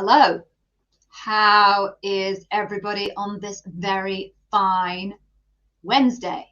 Hello. How is everybody on this very fine Wednesday?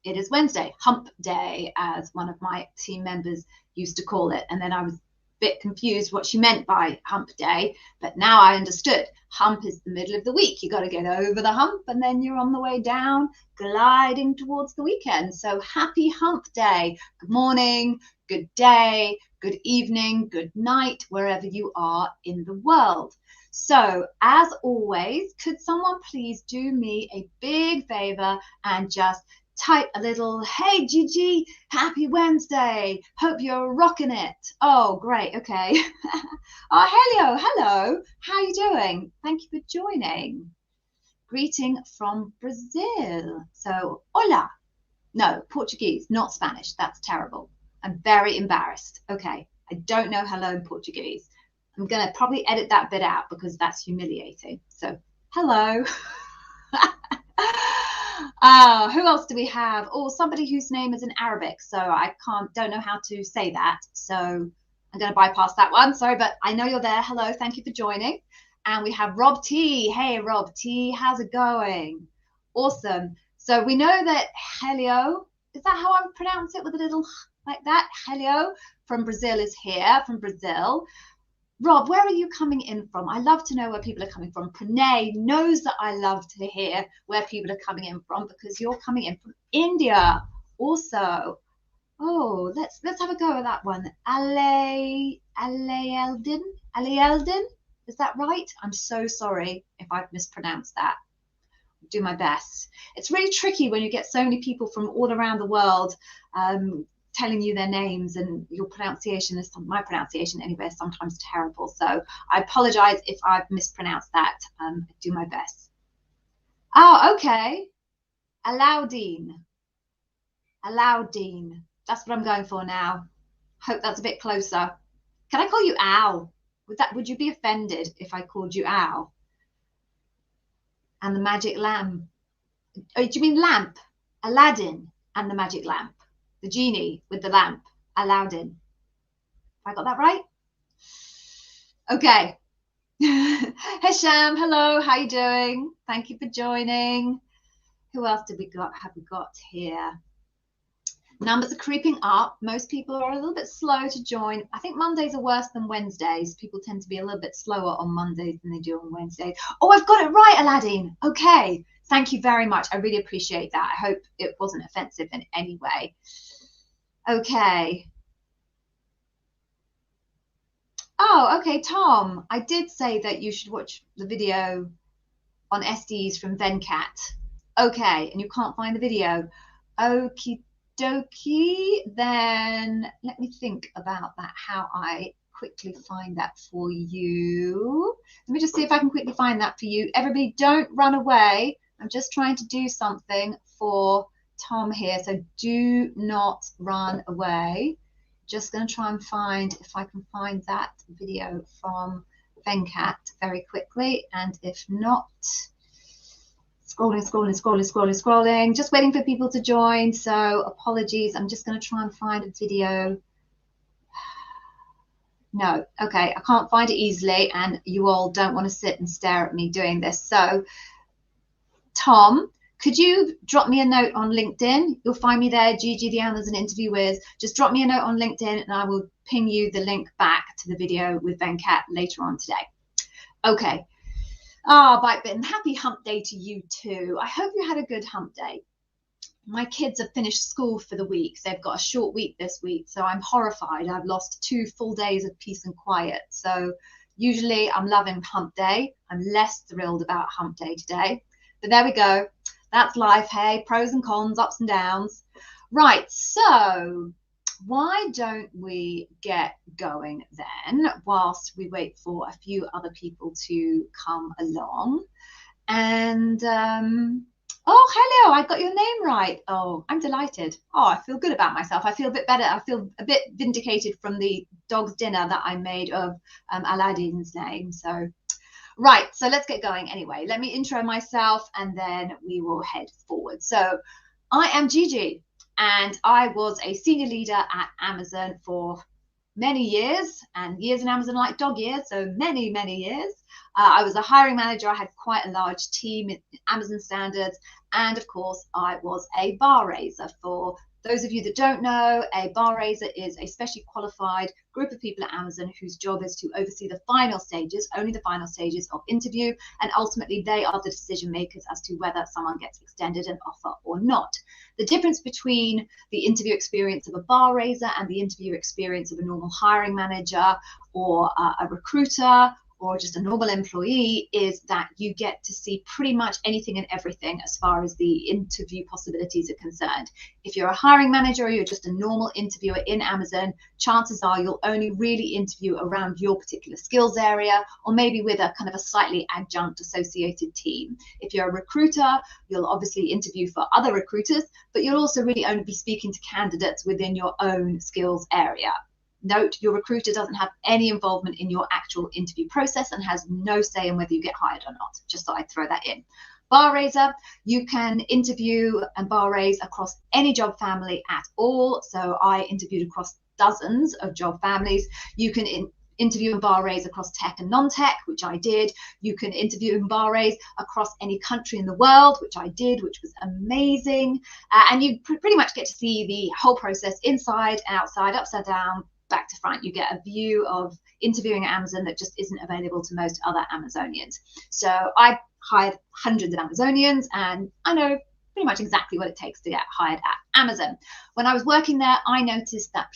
It is Wednesday, hump day, as one of my team members used to call it. And then I was a bit confused what she meant by hump day, but now I understood. Hump is the middle of the week. You got to get over the hump and then you're on the way down, gliding towards the weekend. So happy hump day. Good morning, good day, good evening, good night, wherever you are in the world. So as always, could someone please do me a big favor and just type a little, hey Gigi, happy Wednesday, hope you're rocking it. Oh, great, okay. Oh, hello, how are you doing? Thank you for joining. Greeting from Brazil. So, hola. No, Portuguese, not Spanish. That's terrible. I'm very embarrassed. Okay, I don't know hello in Portuguese. I'm going to probably edit that bit out because that's humiliating. So, hello. Who else do we have? Oh, somebody whose name is in Arabic, so I don't know how to say that. So I'm going to bypass that one. Sorry, but I know you're there. Hello, thank you for joining. And we have Rob T. Hey, Rob T, how's it going? Awesome. So we know that Helio, is that how I would pronounce it with a little like that? Helio from Brazil is here, from Brazil. Rob, where are you coming in from? I love to know where people are coming from. Pranay knows that I love to hear where people are coming in from because you're coming in from India also. Oh, let's have a go at that one. Aleldin? Is that right? I'm so sorry if I've mispronounced that. I'll do my best. It's really tricky when you get so many people from all around the world telling you their names, and your pronunciation is, my pronunciation anyway, is sometimes terrible. So I apologize if I've mispronounced that. I do my best. Oh, okay. Alaudin. That's what I'm going for now. Hope that's a bit closer. Can I call you Al? Would you be offended if I called you Al? And the magic lamp. Oh, do you mean lamp? Aladdin and the magic lamp. The genie with the lamp, Aladdin. Have I got that right? Okay. Hisham, hello, how you doing? Thank you for joining. Who else have we got here? Numbers are creeping up. Most people are a little bit slow to join. I think Mondays are worse than Wednesdays. People tend to be a little bit slower on Mondays than they do on Wednesdays. Oh, I've got it right, Aladdin. Okay. Thank you very much. I really appreciate that. I hope it wasn't offensive in any way. Okay. Oh, okay, Tom. I did say that you should watch the video on SDs from Venkat. Okay, and you can't find the video. Okie dokie. Then let me think about that, how I quickly find that for you. Let me just see if I can quickly find that for you. Everybody, don't run away. I'm just trying to do something for Tom here, so do not run away. Just going to try and find if I can find that video from Venkat very quickly, and if not, scrolling, just waiting for people to join, so apologies. I'm just going to try and find a video. No, okay, I can't find it easily, and you all don't want to sit and stare at me doing this. So Tom, could you drop me a note on LinkedIn? You'll find me there, Gigi the Amazon Interview With. Just drop me a note on LinkedIn and I will ping you the link back to the video with Venkat later on today. Okay. Bite bitten. Happy hump day to you too. I hope you had a good hump day. My kids have finished school for the week. They've got a short week this week, so I'm horrified. I've lost 2 full days of peace and quiet. So usually I'm loving hump day. I'm less thrilled about hump day today. But there we go. That's life, hey, pros and cons, ups and downs. Right, so why don't we get going then whilst we wait for a few other people to come along. And, oh, hello, I got your name right. Oh, I'm delighted. Oh, I feel good about myself. I feel a bit better. I feel a bit vindicated from the dog's dinner that I made of Aladdin's name. So right, so let's get going anyway. Let me intro myself and then we will head forward. So I am Gigi and I was a senior leader at Amazon for many years, and years in Amazon like dog years, so many, many years. I was a hiring manager. I had quite a large team in Amazon standards. And of course, I was a bar raiser. For those of you that don't know, a bar raiser is a specially qualified group of people at Amazon whose job is to oversee the final stages, only the final stages of interview. And ultimately, they are the decision makers as to whether someone gets extended an offer or not. The difference between the interview experience of a bar raiser and the interview experience of a normal hiring manager or a recruiter or just a normal employee is that you get to see pretty much anything and everything as far as the interview possibilities are concerned. If you're a hiring manager or you're just a normal interviewer in Amazon, chances are you'll only really interview around your particular skills area, or maybe with a kind of a slightly adjunct associated team. If you're a recruiter, you'll obviously interview for other recruiters, but you'll also really only be speaking to candidates within your own skills area. Note, your recruiter doesn't have any involvement in your actual interview process and has no say in whether you get hired or not. Just thought I'd throw that in. Bar raiser, you can interview and bar raise across any job family at all. So I interviewed across dozens of job families. You can interview and bar raise across tech and non-tech, which I did. You can interview and bar raise across any country in the world, which I did, which was amazing. And you pretty much get to see the whole process inside, outside, upside down, back to front. You get a view of interviewing at Amazon that just isn't available to most other Amazonians. So I hired hundreds of Amazonians, and I know pretty much exactly what it takes to get hired at Amazon. When I was working there, I noticed there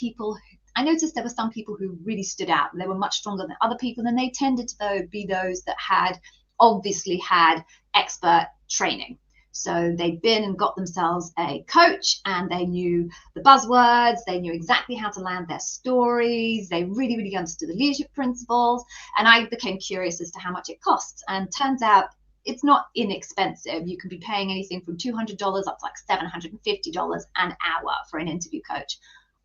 were some people who really stood out. They were much stronger than other people, and they tended to be those that had obviously had expert training. So they'd been and got themselves a coach, and they knew the buzzwords, they knew exactly how to land their stories, they really, really understood the leadership principles, and I became curious as to how much it costs. And turns out it's not inexpensive. You can be paying anything from $200 up to like $750 an hour for an interview coach.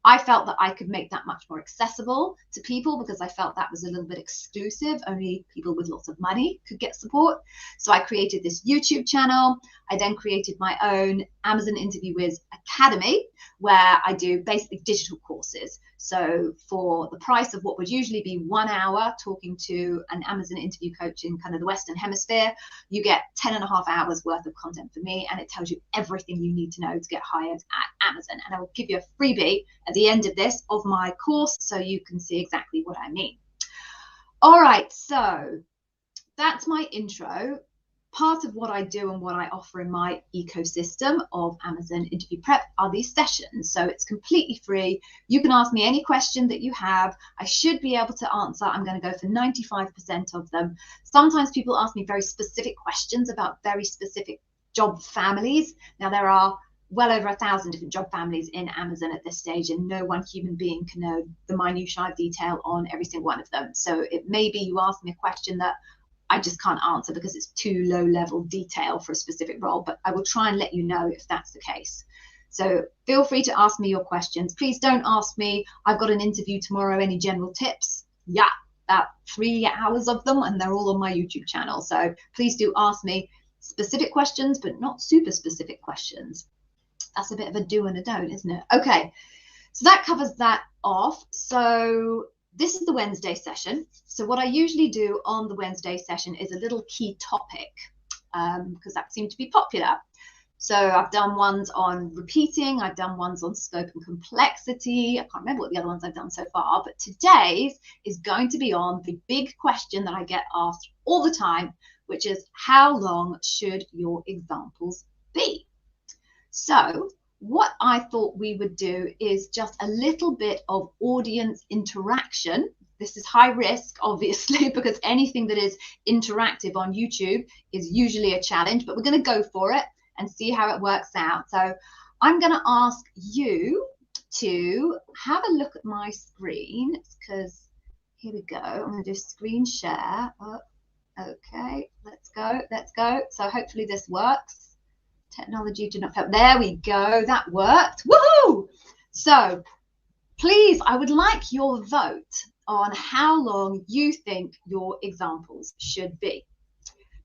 I felt that I could make that much more accessible to people because I felt that was a little bit exclusive. Only people with lots of money could get support. So I created this YouTube channel. I then created my own Amazon Interview Whiz Academy, where I do basically digital courses. So for the price of what would usually be 1 hour talking to an Amazon interview coach in kind of the Western Hemisphere, you get 10.5 hours worth of content for me, and it tells you everything you need to know to get hired at Amazon. And I will give you a freebie at the end of this of my course so you can see exactly what I mean. All right, so that's my intro. Part of what I do and what I offer in my ecosystem of Amazon interview prep are these sessions. So it's completely free. You can ask me any question that you have. I should be able to answer. I'm going to go for 95% of them. Sometimes people ask me very specific questions about very specific job families. Now, there are well over 1,000 different job families in Amazon at this stage, and no one human being can know the minutiae detail on every single one of them. So it may be you ask me a question that I just can't answer because it's too low level detail for a specific role, but I will try and let you know if that's the case. So feel free to ask me your questions. Please don't ask me, I've got an interview tomorrow, any general tips? Yeah, about 3 hours of them, and they're all on my YouTube channel. So please do ask me specific questions, but not super specific questions. That's a bit of a do and a don't, isn't it? Okay, so that covers that off. So this is the Wednesday session. So what I usually do on the Wednesday session is a little key topic because that seemed to be popular. So I've done ones on repeating, I've done ones on scope and complexity. I can't remember what the other ones I've done so far, but today's is going to be on the big question that I get asked all the time, which is how long should your examples be? So what I thought we would do is just a little bit of audience interaction. This is high risk, obviously, because anything that is interactive on YouTube is usually a challenge, but we're going to go for it and see how it works out. So I'm going to ask you to have a look at my screen because here we go. I'm going to do screen share. Oh, okay, let's go. So hopefully this works. Technology did not help. There we go. That worked. Woohoo! So please, I would like your vote on how long you think your examples should be.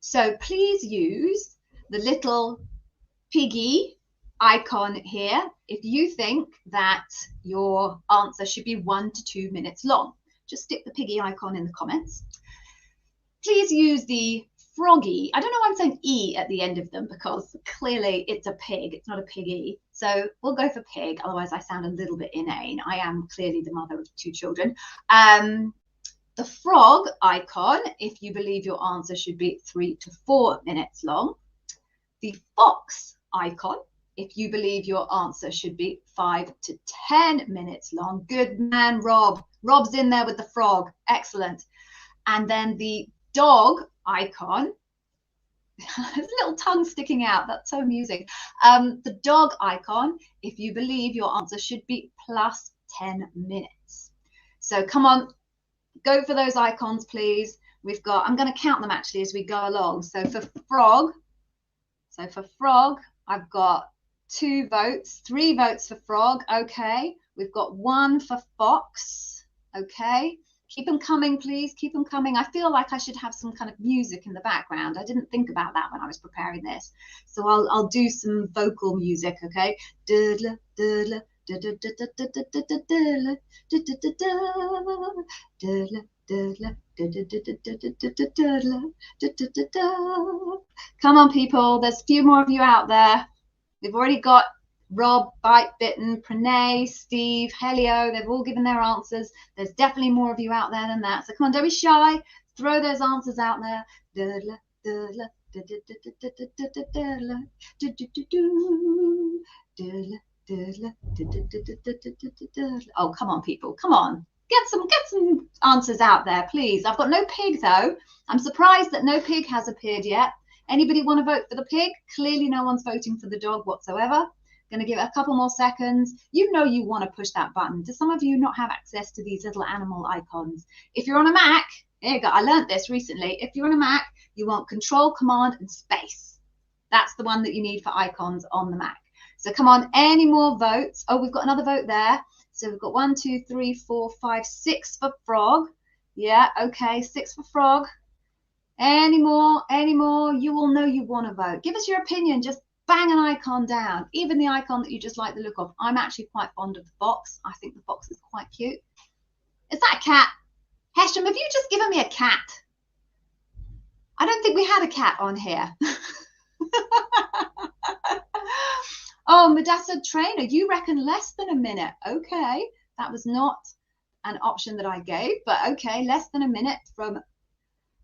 So please use the little piggy icon here if you think that your answer should be 1 to 2 minutes long. Just stick the piggy icon in the comments. Please use the froggy. I don't know why I'm saying E at the end of them, because clearly it's a pig. It's not a piggy. So we'll go for pig. Otherwise, I sound a little bit inane. I am clearly the mother of 2 children. The frog icon, if you believe your answer should be 3 to 4 minutes long. The fox icon, if you believe your answer should be 5 to 10 minutes long. Good man, Rob. Rob's in there with the frog. Excellent. And then the dog icon, there's a little tongue sticking out. That's so amusing. The dog icon, if you believe your answer should be plus 10 minutes. So come on, go for those icons, please. We've got, I'm going to count them actually as we go along. So for frog, I've got 2 votes, 3 votes for frog. Okay. We've got 1 for fox. Okay. Keep them coming, please. Keep them coming. I feel like I should have some kind of music in the background. I didn't think about that when I was preparing this. So I'll do some vocal music, okay? Come on, people. There's a few more of you out there. We've already got Rob, Bite Bitten, Pranay, Steve, Helio. They've all given their answers. There's definitely more of you out there than that. So come on, don't be shy. Throw those answers out there. Oh, come on, people. Come on. Get some answers out there, please. I've got no pig, though. I'm surprised that no pig has appeared yet. Anybody want to vote for the pig? Clearly no one's voting for the dog whatsoever. Going to give it a couple more seconds. You know you want to push that button. Do some of you not have access to these little animal icons? If you're on a Mac, there you go. I learned this recently. If you're on a Mac, you want Control, Command, and Space. That's the one that you need for icons on the Mac. So come on, any more votes? Oh, we've got another vote there. So we've got 1, 2, 3, 4, 5, 6 for frog. Yeah, okay, 6 for frog. Any more? Any more? You all know you want to vote. Give us your opinion. Just bang an icon down, even the icon that you just like the look of. I'm actually quite fond of the fox. I think the fox is quite cute. Is that a cat? Hesham, have you just given me a cat? I don't think we had a cat on here. Oh, Madassa Trainer, you reckon less than a minute. Okay, that was not an option that I gave, but okay, less than a minute from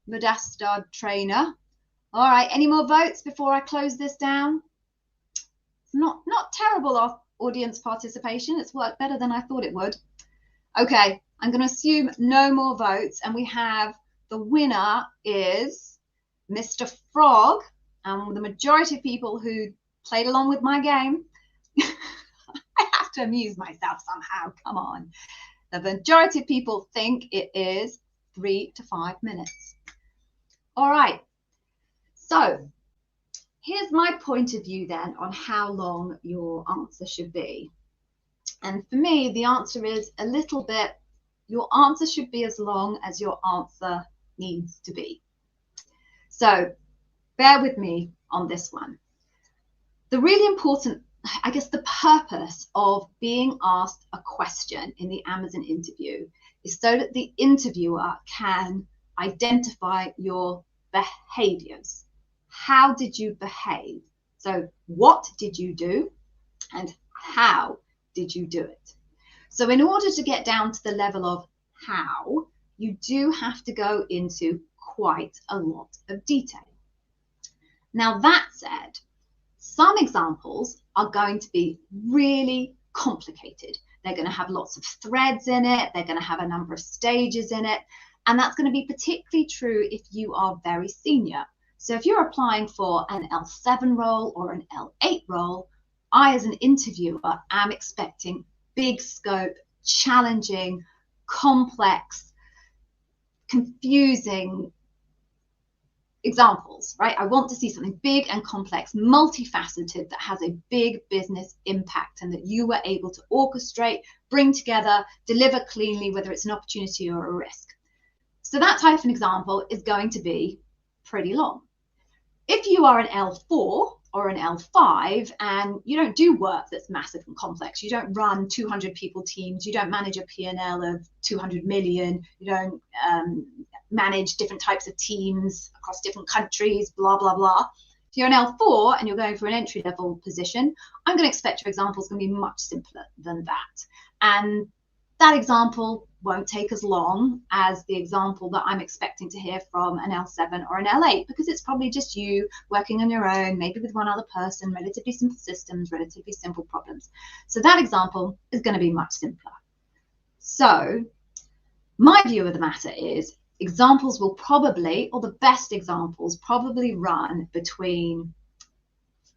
Madassa Trainer. All right, any more votes before I close this down? Not terrible audience participation. It's worked better than I thought it would. Okay, I'm going to assume no more votes, and we have the winner is Mr. Frog, and the majority of people who played along with my game. I have to amuse myself somehow. Come on. The majority of people think it is 3 to 5 minutes. All right. So here's my point of view then on how long your answer should be. And for me, the answer is a little bit, your answer should be as long as your answer needs to be. So bear with me on this one. The really important, I guess, the purpose of being asked a question in the Amazon interview is so that the interviewer can identify your behaviors. How did you behave? So what did you do and how did you do it? So in order to get down to the level of how, you do have to go into quite a lot of detail. Now that said, some examples are going to be really complicated. They're going to have lots of threads in it. They're going to have a number of stages in it. And that's going to be particularly true if you are very senior. So if you're applying for an L7 role or an L8 role, I, as an interviewer, am expecting big scope, challenging, complex, confusing examples, right? I want to see something big and complex, multifaceted, that has a big business impact and that you were able to orchestrate, bring together, deliver cleanly, whether it's an opportunity or a risk. So that type of an example is going to be pretty long. If you are an L4 or an L5 and you don't do work that's massive and complex. You don't run 200 people teams. You don't manage a P&L of 200 million. You don't manage different types of teams across different countries, blah, blah, blah. If you're an L4 and you're going for an entry level position, I'm going to expect your example is going to be much simpler than that. And that example won't take as long as the example that I'm expecting to hear from an L7 or an L8, because it's probably just you working on your own, maybe with one other person, relatively simple systems, relatively simple problems. So that example is going to be much simpler. So my view of the matter is examples will probably, or the best examples, probably run between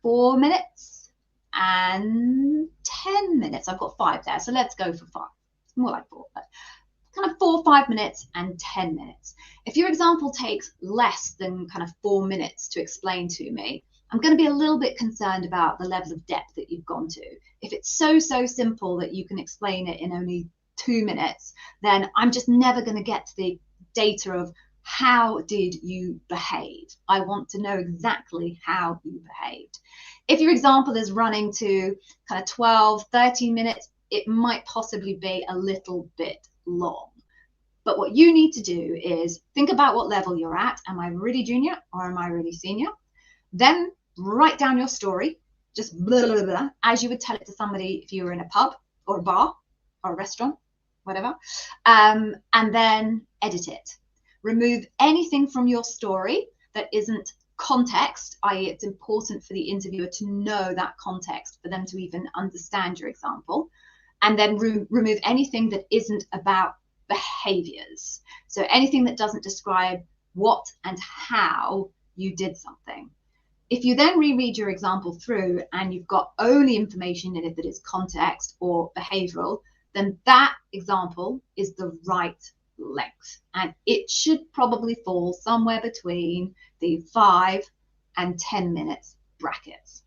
4 minutes and 10 minutes. I've got 5 there, so let's go for 5. More like 4, but kind of 4, 5 minutes and 10 minutes. If your example takes less than kind of 4 minutes to explain to me, I'm going to be a little bit concerned about the level of depth that you've gone to. If it's so simple that you can explain it in only 2 minutes, then I'm just never going to get to the data of how did you behave. I want to know exactly how you behaved. If your example is running to kind of 12, 13 minutes, it might possibly be a little bit long. But what you need to do is think about what level you're at. Am I really junior or am I really senior? Then write down your story, just blah, blah, blah, as you would tell it to somebody if you were in a pub or a bar or a restaurant, whatever, and then edit it. Remove anything from your story that isn't context, i.e. it's important for the interviewer to know that context for them to even understand your example. And then remove anything that isn't about behaviors. So anything that doesn't describe what and how you did something. If you then reread your example through and you've got only information in it that is context or behavioral, then that example is the right length. And it should probably fall somewhere between the 5 and 10 minutes brackets.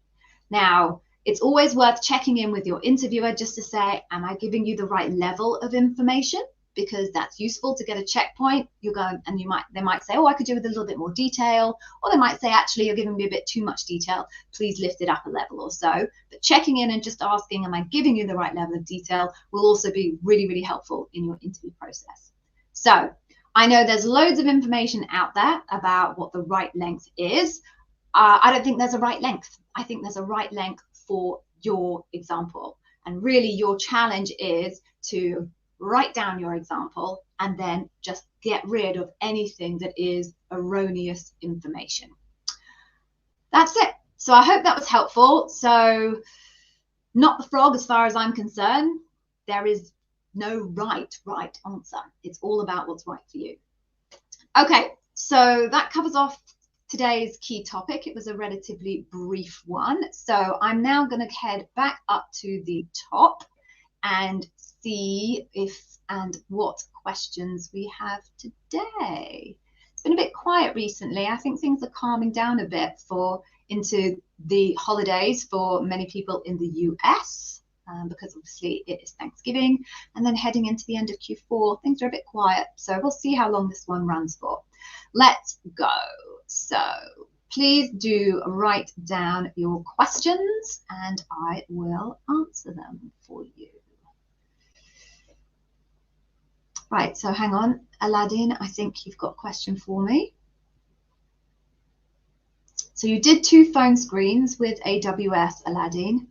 Now, it's always worth checking in with your interviewer just to say, am I giving you the right level of information? Because that's useful to get a checkpoint. You go and they might say, oh, I could do with a little bit more detail. Or they might say, actually, you're giving me a bit too much detail. Please lift it up a level or so. But checking in and just asking, am I giving you the right level of detail, will also be really, really helpful in your interview process. So I know there's loads of information out there about what the right length is. I don't think there's a right length. I think there's a right length for your example. And really your challenge is to write down your example and then just get rid of anything that is erroneous information. That's it. So I hope that was helpful. So not the frog as far as I'm concerned. There is no right answer. It's all about what's right for you. Okay, so that covers off today's key topic. It was a relatively brief one. So I'm now going to head back up to the top and see if and what questions we have today. It's been a bit quiet recently. I think things are calming down a bit into the holidays for many people in the US, because obviously it is Thanksgiving, and then heading into the end of Q4, things are a bit quiet. So we'll see how long this one runs for. Let's go. So please do write down your questions and I will answer them for you. Right, so hang on, Aladdin, I think you've got a question for me. So you did 2 phone screens with AWS, Aladdin,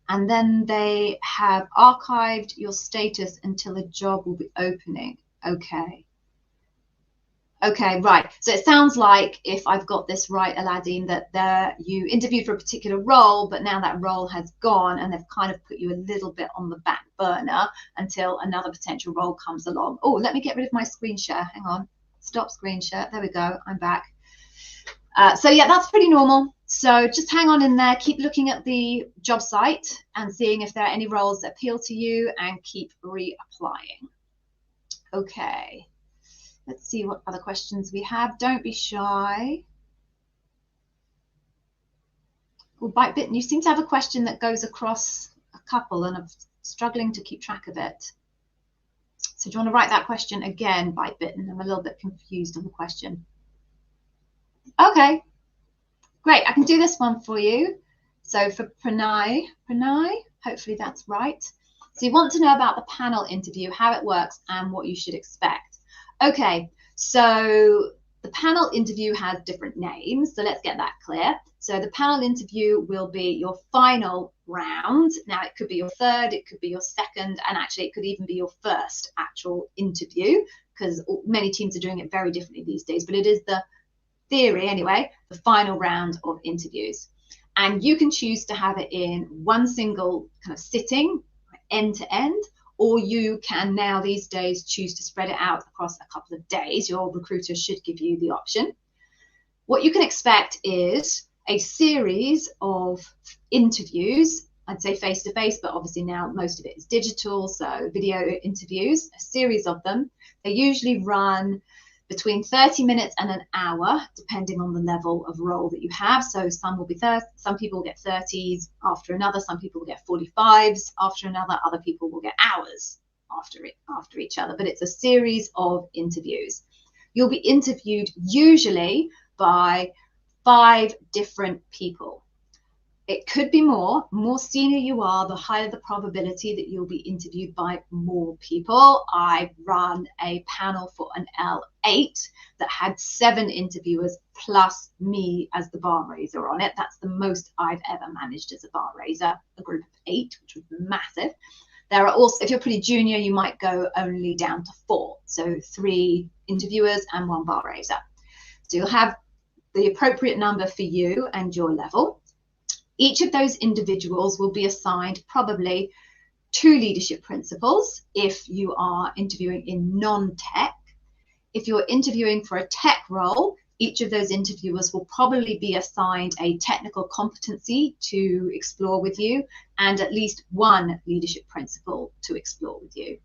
and then they have archived your status until a job will be opening. Okay. Okay, right. So it sounds like, if I've got this right, Aladdin, that you interviewed for a particular role, but now that role has gone and they've kind of put you a little bit on the back burner until another potential role comes along. Oh, let me get rid of my screen share. Hang on. Stop screen share. There we go. I'm back. So yeah, that's pretty normal. So just hang on in there. Keep looking at the job site and seeing if there are any roles that appeal to you and keep reapplying. Okay. Let's see what other questions we have. Don't be shy. Well, Bite-Bitten, you seem to have a question that goes across a couple and I'm struggling to keep track of it. So do you want to write that question again, Bite-Bitten? I'm a little bit confused on the question. Okay, Great, I can do this one for you. So for Pranay, hopefully that's right. So you want to know about the panel interview, how it works, and what you should expect. Okay, so the panel interview has different names, so let's get that clear. So the panel interview will be your final round. Now it could be your third, it could be your second, and actually it could even be your first actual interview, because many teams are doing it very differently these days, but it is the theory anyway, the final round of interviews. And you can choose to have it in one single kind of sitting, end to end, or you can now these days choose to spread it out across a couple of days. Your recruiter should give you the option. What you can expect is a series of interviews, I'd say face-to-face, but obviously now most of it is digital, so video interviews, a series of them. They usually run between 30 minutes and an hour, depending on the level of role that you have. So some will be some people will get 30s after another, some people will get 45s after another, other people will get hours after each other. But it's a series of interviews. You'll be interviewed usually by 5 different people. It could be more senior you are, the higher the probability that you'll be interviewed by more people. I run a panel for an L8 that had 7 interviewers plus me as the bar raiser on it. That's the most I've ever managed as a bar raiser, a group of 8, which was massive. There are also, if you're pretty junior, you might go only down to 4. So 3 interviewers and 1 bar raiser. So you'll have the appropriate number for you and your level. Each of those individuals will be assigned probably 2 leadership principles if you are interviewing in non-tech. If you're interviewing for a tech role, each of those interviewers will probably be assigned a technical competency to explore with you and at least 1 leadership principle to explore with you.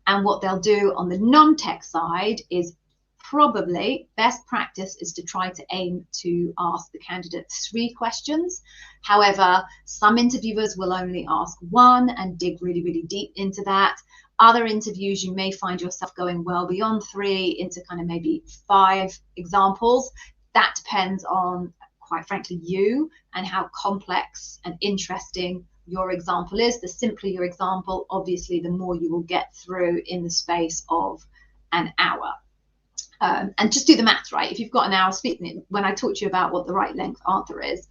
And what they'll do on the non-tech side is probably best practice is to try to aim to ask the candidate 3 questions. However, some interviewers will only ask 1 and dig really, really deep into that. Other interviews, you may find yourself going well beyond 3 into kind of maybe 5 examples. That depends on, quite frankly, you and how complex and interesting your example is. The simpler your example, obviously, the more you will get through in the space of an hour. And just do the maths, right? If you've got an hour, speaking when I talk to you about what the right length answer is,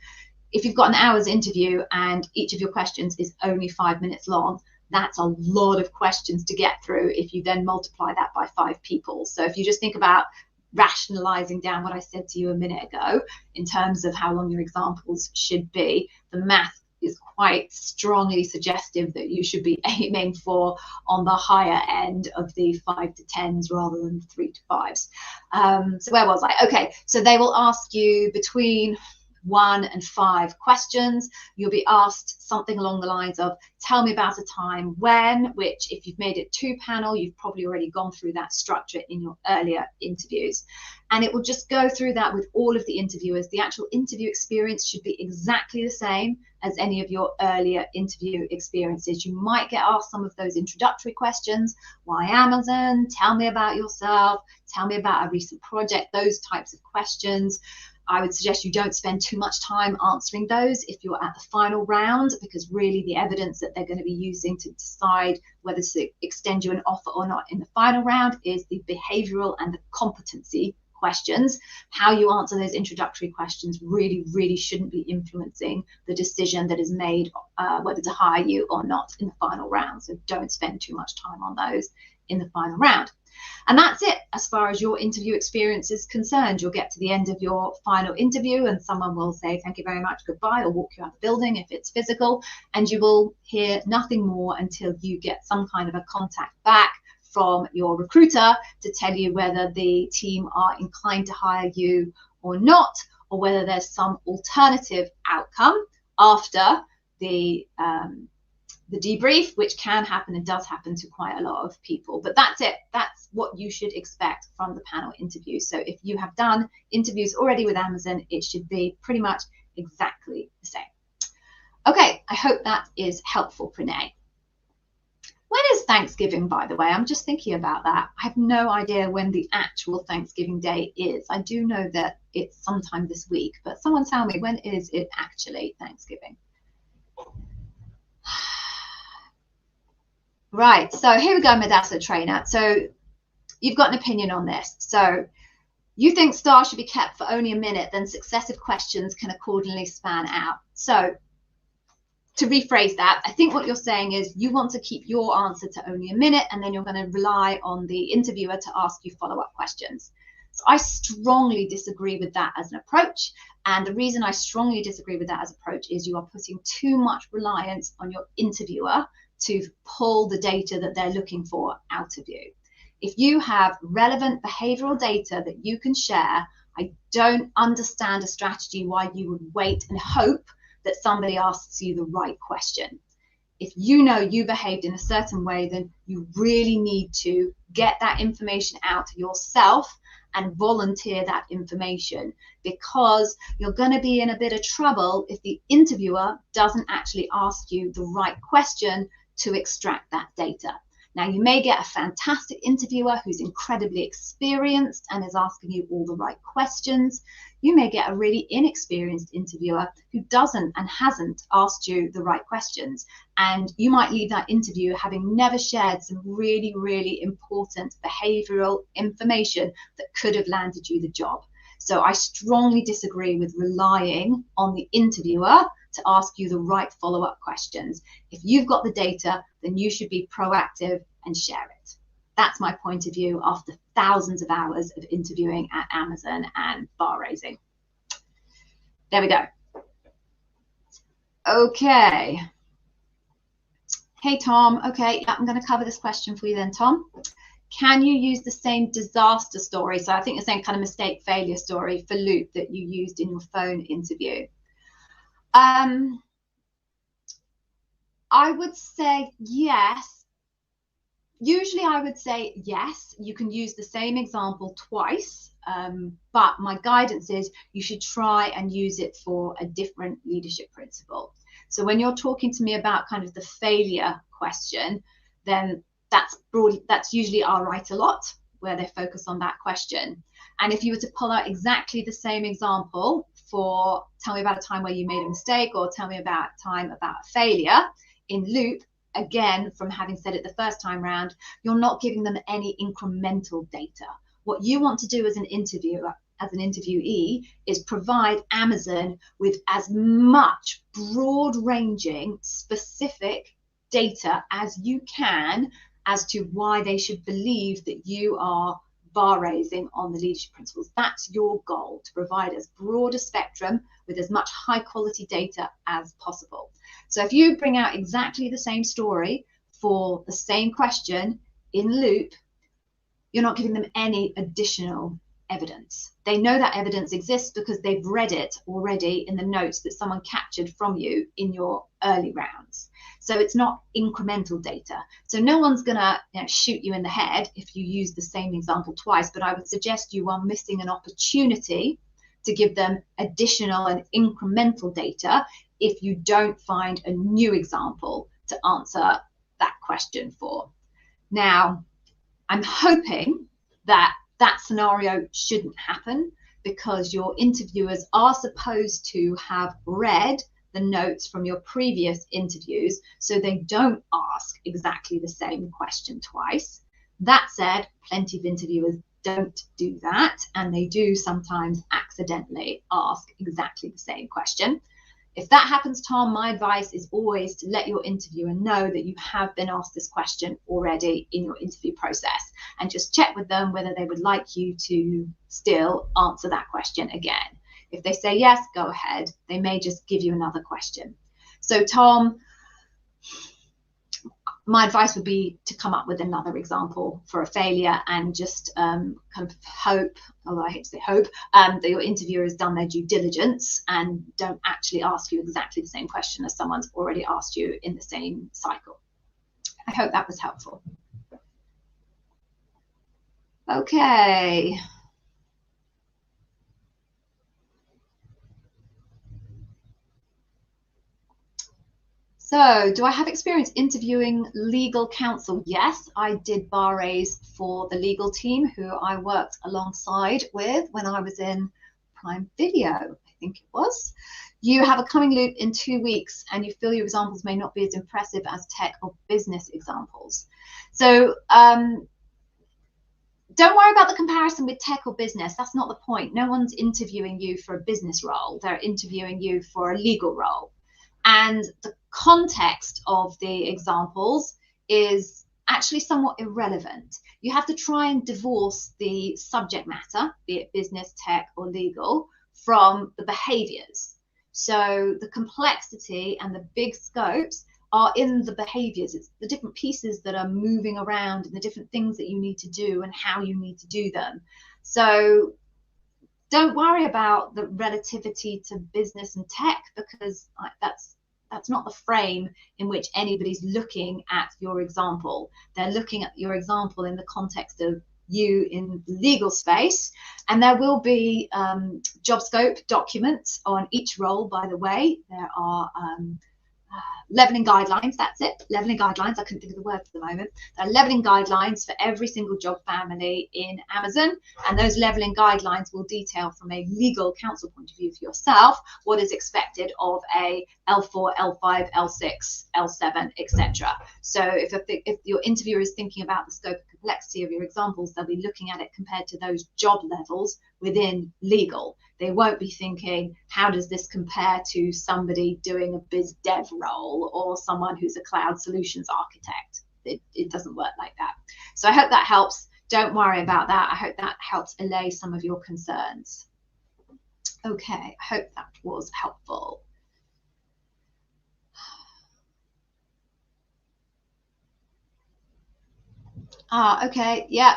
if you've got an hour's interview and each of your questions is only 5 minutes long, that's a lot of questions to get through if you then multiply that by 5 people. So if you just think about rationalizing down what I said to you a minute ago in terms of how long your examples should be, the math is quite strongly suggestive that you should be aiming for on the higher end of the 5 to 10s rather than 3 to 5s. So where was I? Okay, so they will ask you between 1 and 5 questions. You'll be asked something along the lines of, tell me about a time when, which if you've made it 2 panel, you've probably already gone through that structure in your earlier interviews. And it will just go through that with all of the interviewers. The actual interview experience should be exactly the same as any of your earlier interview experiences. You might get asked some of those introductory questions. Why Amazon? Tell me about yourself. Tell me about a recent project, those types of questions. I would suggest you don't spend too much time answering those if you're at the final round, because really the evidence that they're going to be using to decide whether to extend you an offer or not in the final round is the behavioral and the competency questions. How you answer those introductory questions really, really shouldn't be influencing the decision that is made whether to hire you or not in the final round. So don't spend too much time on those in the final round. And that's it as far as your interview experience is concerned. You'll get to the end of your final interview and someone will say, thank you very much, goodbye, or walk you out the building if it's physical, and you will hear nothing more until you get some kind of a contact back from your recruiter to tell you whether the team are inclined to hire you or not, or whether there's some alternative outcome after the debrief, which can happen and does happen to quite a lot of people. But that's it. That's what you should expect from the panel interview. So if you have done interviews already with Amazon, it should be pretty much exactly the same. Okay, I hope that is helpful, Pranay. When is Thanksgiving, by the way? I'm just thinking about that. I have no idea when the actual Thanksgiving day is. I do know that it's sometime this week, but someone tell me, when is it actually Thanksgiving? Right, so here we go, Madassa Trainer. So you've got an opinion on this. So you think stars should be kept for only a minute, then successive questions can accordingly span out. So to rephrase that, I think what you're saying is you want to keep your answer to only a minute, and then you're going to rely on the interviewer to ask you follow-up questions. So I strongly disagree with that as an approach. And the reason I strongly disagree with that as an approach is you are putting too much reliance on your interviewer to pull the data that they're looking for out of you. If you have relevant behavioral data that you can share, I don't understand a strategy why you would wait and hope that somebody asks you the right question. If you know you behaved in a certain way, then you really need to get that information out yourself and volunteer that information, because you're going to be in a bit of trouble if the interviewer doesn't actually ask you the right question to extract that data. Now, you may get a fantastic interviewer who's incredibly experienced and is asking you all the right questions. You may get a really inexperienced interviewer who doesn't and hasn't asked you the right questions. And you might leave that interview having never shared some really, really important behavioral information that could have landed you the job. So I strongly disagree with relying on the interviewer to ask you the right follow-up questions. If you've got the data, then you should be proactive and share it. That's my point of view after thousands of hours of interviewing at Amazon and bar raising. There we go. Okay. Hey, Tom. Okay, yeah, I'm going to cover this question for you then, Tom. Can you use the same disaster story? So I think the same kind of mistake failure story for Loop that you used in your phone interview. I would say yes. Usually I would say yes, you can use the same example twice, but my guidance is you should try and use it for a different leadership principle. So when you're talking to me about kind of the failure question, then that's usually our write a lot, where they focus on that question. And if you were to pull out exactly the same example for tell me about a time where you made a mistake, or tell me about a time about a failure in Loop, again, from having said it the first time round, you're not giving them any incremental data. What you want to do as an interviewer, as an interviewee, is provide Amazon with as much broad-ranging, specific data as you can as to why they should believe that you are bar raising on the leadership principles. That's your goal, to provide as broad a spectrum with as much high quality data as possible. So if you bring out exactly the same story for the same question in Loop, you're not giving them any additional evidence. They know that evidence exists because they've read it already in the notes that someone captured from you in your early rounds. So it's not incremental data. So no one's gonna shoot you in the head if you use the same example twice, but I would suggest you are missing an opportunity to give them additional and incremental data if you don't find a new example to answer that question for. Now, I'm hoping that that scenario shouldn't happen, because your interviewers are supposed to have read the notes from your previous interviews, so they don't ask exactly the same question twice. That said, plenty of interviewers don't do that, and they do sometimes accidentally ask exactly the same question. If that happens, Tom, my advice is always to let your interviewer know that you have been asked this question already in your interview process, and just check with them whether they would like you to still answer that question again. If they say yes, go ahead. They may just give you another question. So, Tom, my advice would be to come up with another example for a failure, and just kind of hope, although I hate to say hope, that your interviewer has done their due diligence and don't actually ask you exactly the same question as someone's already asked you in the same cycle. I hope that was helpful. Okay. So, do I have experience interviewing legal counsel? Yes, I did bar raise for the legal team who I worked alongside with when I was in Prime Video, I think it was. You have a coming loop in 2 weeks and you feel your examples may not be as impressive as tech or business examples. So, don't worry about the comparison with tech or business. That's not the point. No one's interviewing you for a business role. They're interviewing you for a legal role. And the context of the examples is actually somewhat irrelevant. You have to try and divorce the subject matter, be it business, tech, or legal, from the behaviors. So the complexity and the big scopes are in the behaviors. It's the different pieces that are moving around and the different things that you need to do and how you need to do them. So don't worry about the relativity to business and tech, because that's not the frame in which anybody's looking at your example. They're looking at your example in the context of you in the legal space. And there will be job scope documents on each role, by the way. There are leveling guidelines, that's it, leveling guidelines. I couldn't think of the word for the moment. There are leveling guidelines for every single job family in Amazon, and those leveling guidelines will detail from a legal counsel point of view for yourself what is expected of a L4, L5, L6, L7, etc. So if your interviewer is thinking about the scope and complexity of your examples, they'll be looking at it compared to those job levels within legal. They won't be thinking, how does this compare to somebody doing a biz dev role or someone who's a cloud solutions architect? It doesn't work like that. So I hope that helps. Don't worry about that. I hope that helps allay some of your concerns. Okay, I hope that was helpful. Okay, yeah.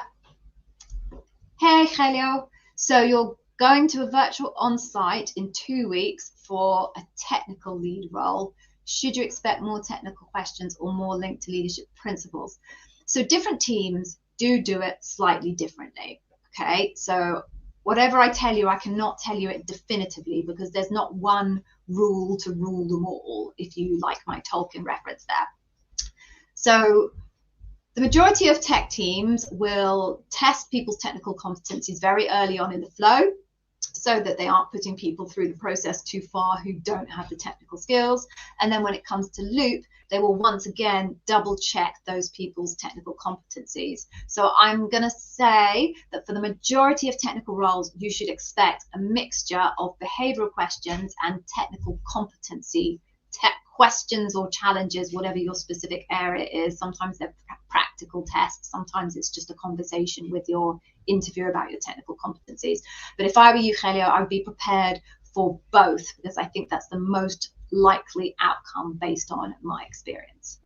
Hey, Helio. So you're going to a virtual on-site in 2 weeks for a technical lead role. Should you expect more technical questions or more linked to leadership principles? So different teams do it slightly differently. Okay, so whatever I tell you, I cannot tell you it definitively because there's not one rule to rule them all, if you like my Tolkien reference there. So the majority of tech teams will test people's technical competencies very early on in the flow, so that they aren't putting people through the process too far who don't have the technical skills. And then when it comes to loop, they will once again double check those people's technical competencies. So I'm going to say that for the majority of technical roles, you should expect a mixture of behavioral questions and technical competency questions or challenges, whatever your specific area is. Sometimes they're practical tests, sometimes it's just a conversation with your interviewer about your technical competencies. But if I were you, Helio, I would be prepared for both, because I think that's the most likely outcome based on my experience.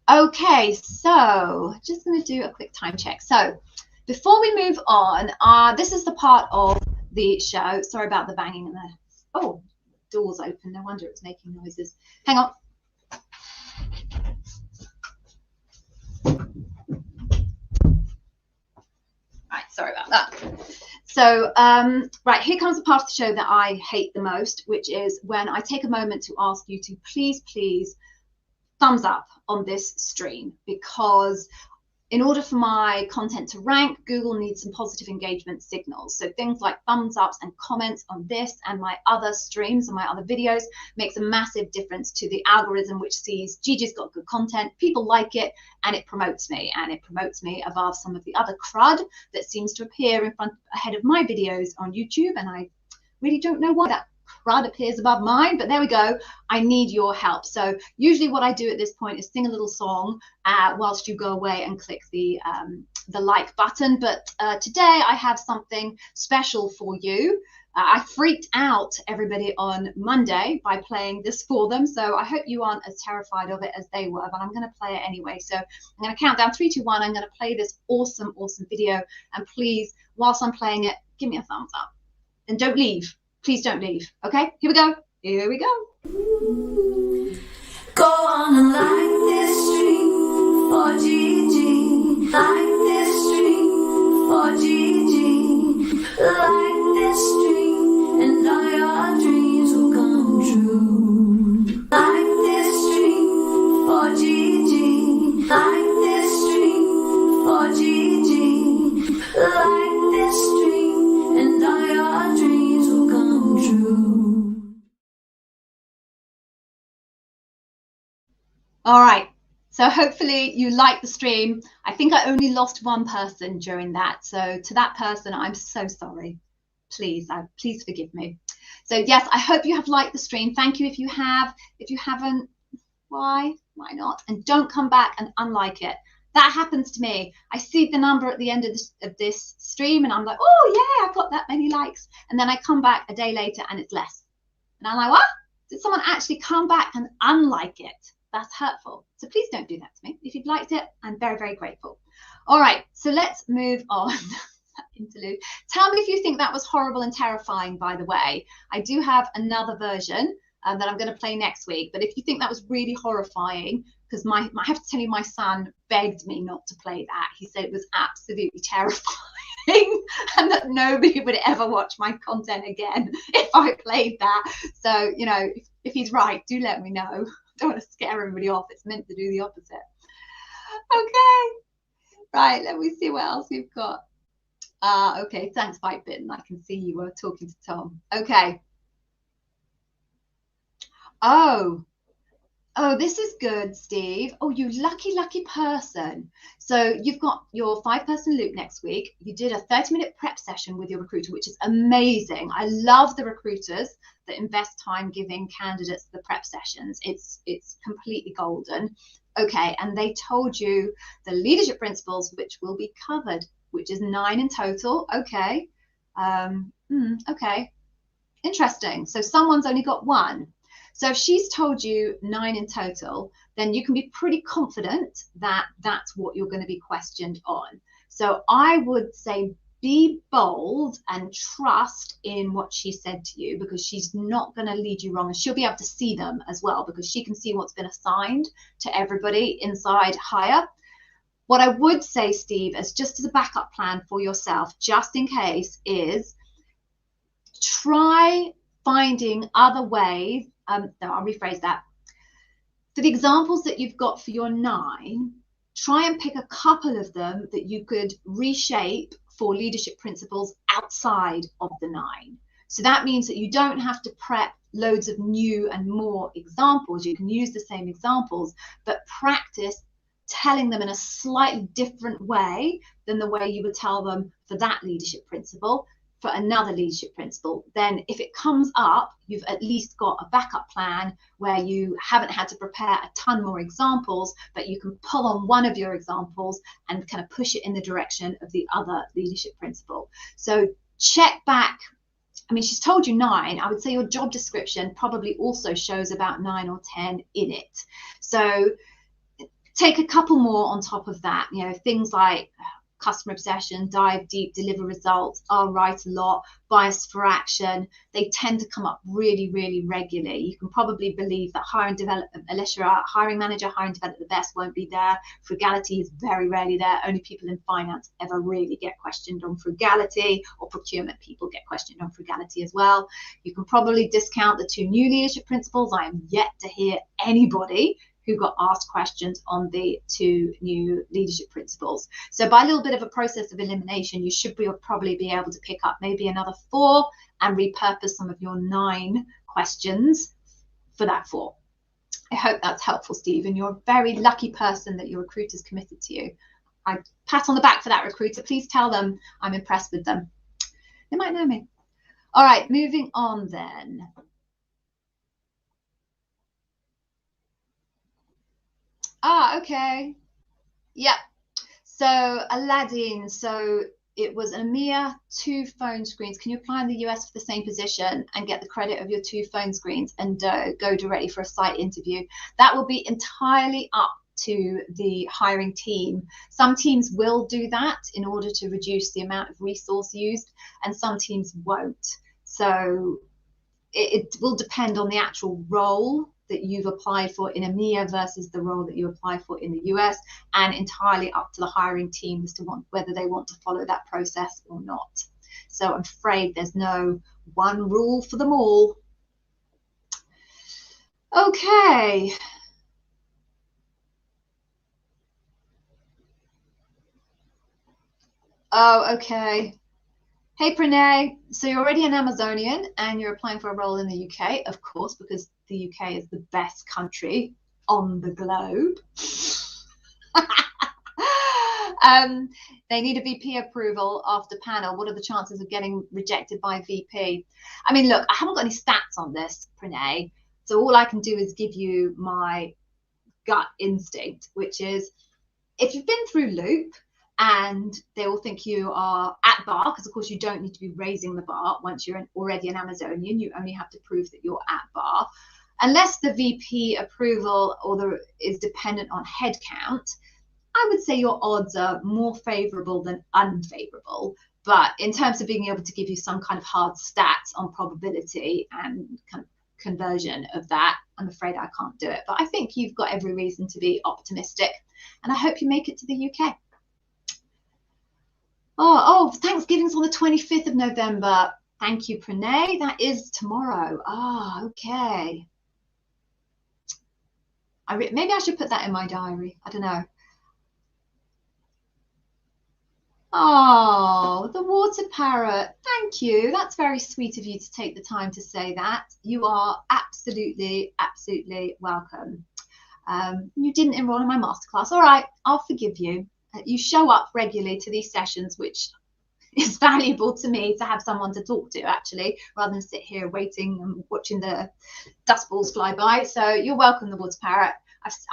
Okay, so just going to do a quick time check. So before we move on, this is the part of the show. Sorry about the banging in there. Oh, doors open, no wonder it's making noises. Hang on. Right, sorry about that. So right, here comes the part of the show that I hate the most, which is when I take a moment to ask you to please thumbs up on this stream, because in order for my content to rank, Google needs some positive engagement signals. So things like thumbs ups and comments on this and my other streams and my other videos makes a massive difference to the algorithm, which sees Gigi's got good content, people like it, and it promotes me. And it promotes me above some of the other crud that seems to appear ahead of my videos on YouTube. And I really don't know why that crud appears above mine, but there we go. I need your help. So usually what I do at this point is sing a little song whilst you go away and click the like button. But today I have something special for you. I freaked out everybody on Monday by playing this for them, so I hope you aren't as terrified of it as they were, but I'm going to play it anyway. So I'm going to count down 3, 2, 1. I'm going to play this awesome video, and please, whilst I'm playing it, give me a thumbs up and don't leave. Please don't leave. Okay, here we go. Here we go. Go on and like this stream for Gigi. Like this stream for Gigi. Like this stream and all your dreams will come true. Like this. All right. So hopefully you liked the stream. I think I only lost one person during that. So to that person, I'm so sorry. Please, please forgive me. So yes, I hope you have liked the stream. Thank you if you have. If you haven't, why not? And don't come back and unlike it. That happens to me. I see the number at the end of this stream and I'm like, oh yeah, I've got that many likes. And then I come back a day later and it's less. And I'm like, what? Did someone actually come back and unlike it? That's hurtful. So please don't do that to me. If you've liked it, I'm very, very grateful. All right, so let's move on. Interlude. Tell me if you think that was horrible and terrifying, by the way. I do have another version that I'm going to play next week. But if you think that was really horrifying, because I have to tell you, my son begged me not to play that. He said it was absolutely terrifying and that nobody would ever watch my content again if I played that. So, you know, if he's right, do let me know. I don't want to scare everybody off. It's meant to do the opposite. Okay. Right, let me see what else we've got. Okay, thanks, Bytebitten. I can see you were talking to Tom. Okay. Oh, this is good, Steve. Oh, you lucky, lucky person. So you've got your 5-person loop next week. You did a 30-minute prep session with your recruiter, which is amazing. I love the recruiters that invest time giving candidates the prep sessions. It's completely golden. Okay, and they told you the leadership principles, which will be covered, which is 9 in total. Okay. Okay. Interesting. So someone's only got 1. So if she's told you 9 in total, then you can be pretty confident that that's what you're going to be questioned on. So I would say be bold and trust in what she said to you, because she's not going to lead you wrong, and she'll be able to see them as well, because she can see what's been assigned to everybody inside Hire. What I would say, Steve, as just as a backup plan for yourself, just in case, is try finding other ways. No, I'll rephrase that. For the examples that you've got for your 9, try and pick a couple of them that you could reshape for leadership principles outside of the 9. So that means that you don't have to prep loads of new and more examples. You can use the same examples, but practice telling them in a slightly different way than the way you would tell them for that leadership principle. For another leadership principle, then if it comes up, you've at least got a backup plan where you haven't had to prepare a ton more examples, but you can pull on one of your examples and kind of push it in the direction of the other leadership principle. So check back. I mean, she's told you 9. I would say your job description probably also shows about 9 or 10 in it. So take a couple more on top of that, you know, things like customer obsession, dive deep, deliver results, I'll write a lot, bias for action. They tend to come up really, really regularly. You can probably believe that hire and develop, unless you're a hiring manager, hire and develop the best won't be there. Frugality is very rarely there. Only people in finance ever really get questioned on frugality, or procurement people get questioned on frugality as well. You can probably discount the 2 new leadership principles. I am yet to hear anybody who got asked questions on the 2 new leadership principles. So by a little bit of a process of elimination, you should probably be able to pick up maybe another 4 and repurpose some of your 9 questions for that 4. I hope that's helpful, Steve, and you're a very lucky person that your recruiter's committed to you. I pat on the back for that recruiter. Please tell them I'm impressed with them. They might know me. All right, moving on then. Okay. Yep. So Aladdin, so it was an EMEA 2 phone screens. Can you apply in the US for the same position and get the credit of your 2 phone screens and go directly for a site interview? That will be entirely up to the hiring team. Some teams will do that in order to reduce the amount of resource used, and some teams won't. So it will depend on the actual role that you've applied for in EMEA versus the role that you apply for in the US, and entirely up to the hiring team as to whether they want to follow that process or not. So I'm afraid there's no one rule for them all. Okay. Oh, okay. Hey, Pranay. So you're already an Amazonian and you're applying for a role in the UK, of course, because the UK is the best country on the globe. They need a VP approval after panel. What are the chances of getting rejected by VP? I mean, look, I haven't got any stats on this, Pranay. So all I can do is give you my gut instinct, which is if you've been through loop and they will think you are at bar, because of course you don't need to be raising the bar once you're already an Amazonian, you only have to prove that you're at bar. Unless the VP approval is dependent on head count, I would say your odds are more favorable than unfavorable. But in terms of being able to give you some kind of hard stats on probability and kind of conversion of that, I'm afraid I can't do it. But I think you've got every reason to be optimistic, and I hope you make it to the UK. Oh, Thanksgiving's on the 25th of November. Thank you, Pranay. That is tomorrow. Okay. Maybe I should put that in my diary. I don't know. Oh, the Water Parrot. Thank you. That's very sweet of you to take the time to say that. You are absolutely, absolutely welcome. You didn't enroll in my masterclass. All right, I'll forgive you. You show up regularly to these sessions, which is valuable to me to have someone to talk to, actually, rather than sit here waiting and watching the dust balls fly by. So you're welcome, the Water Parrot.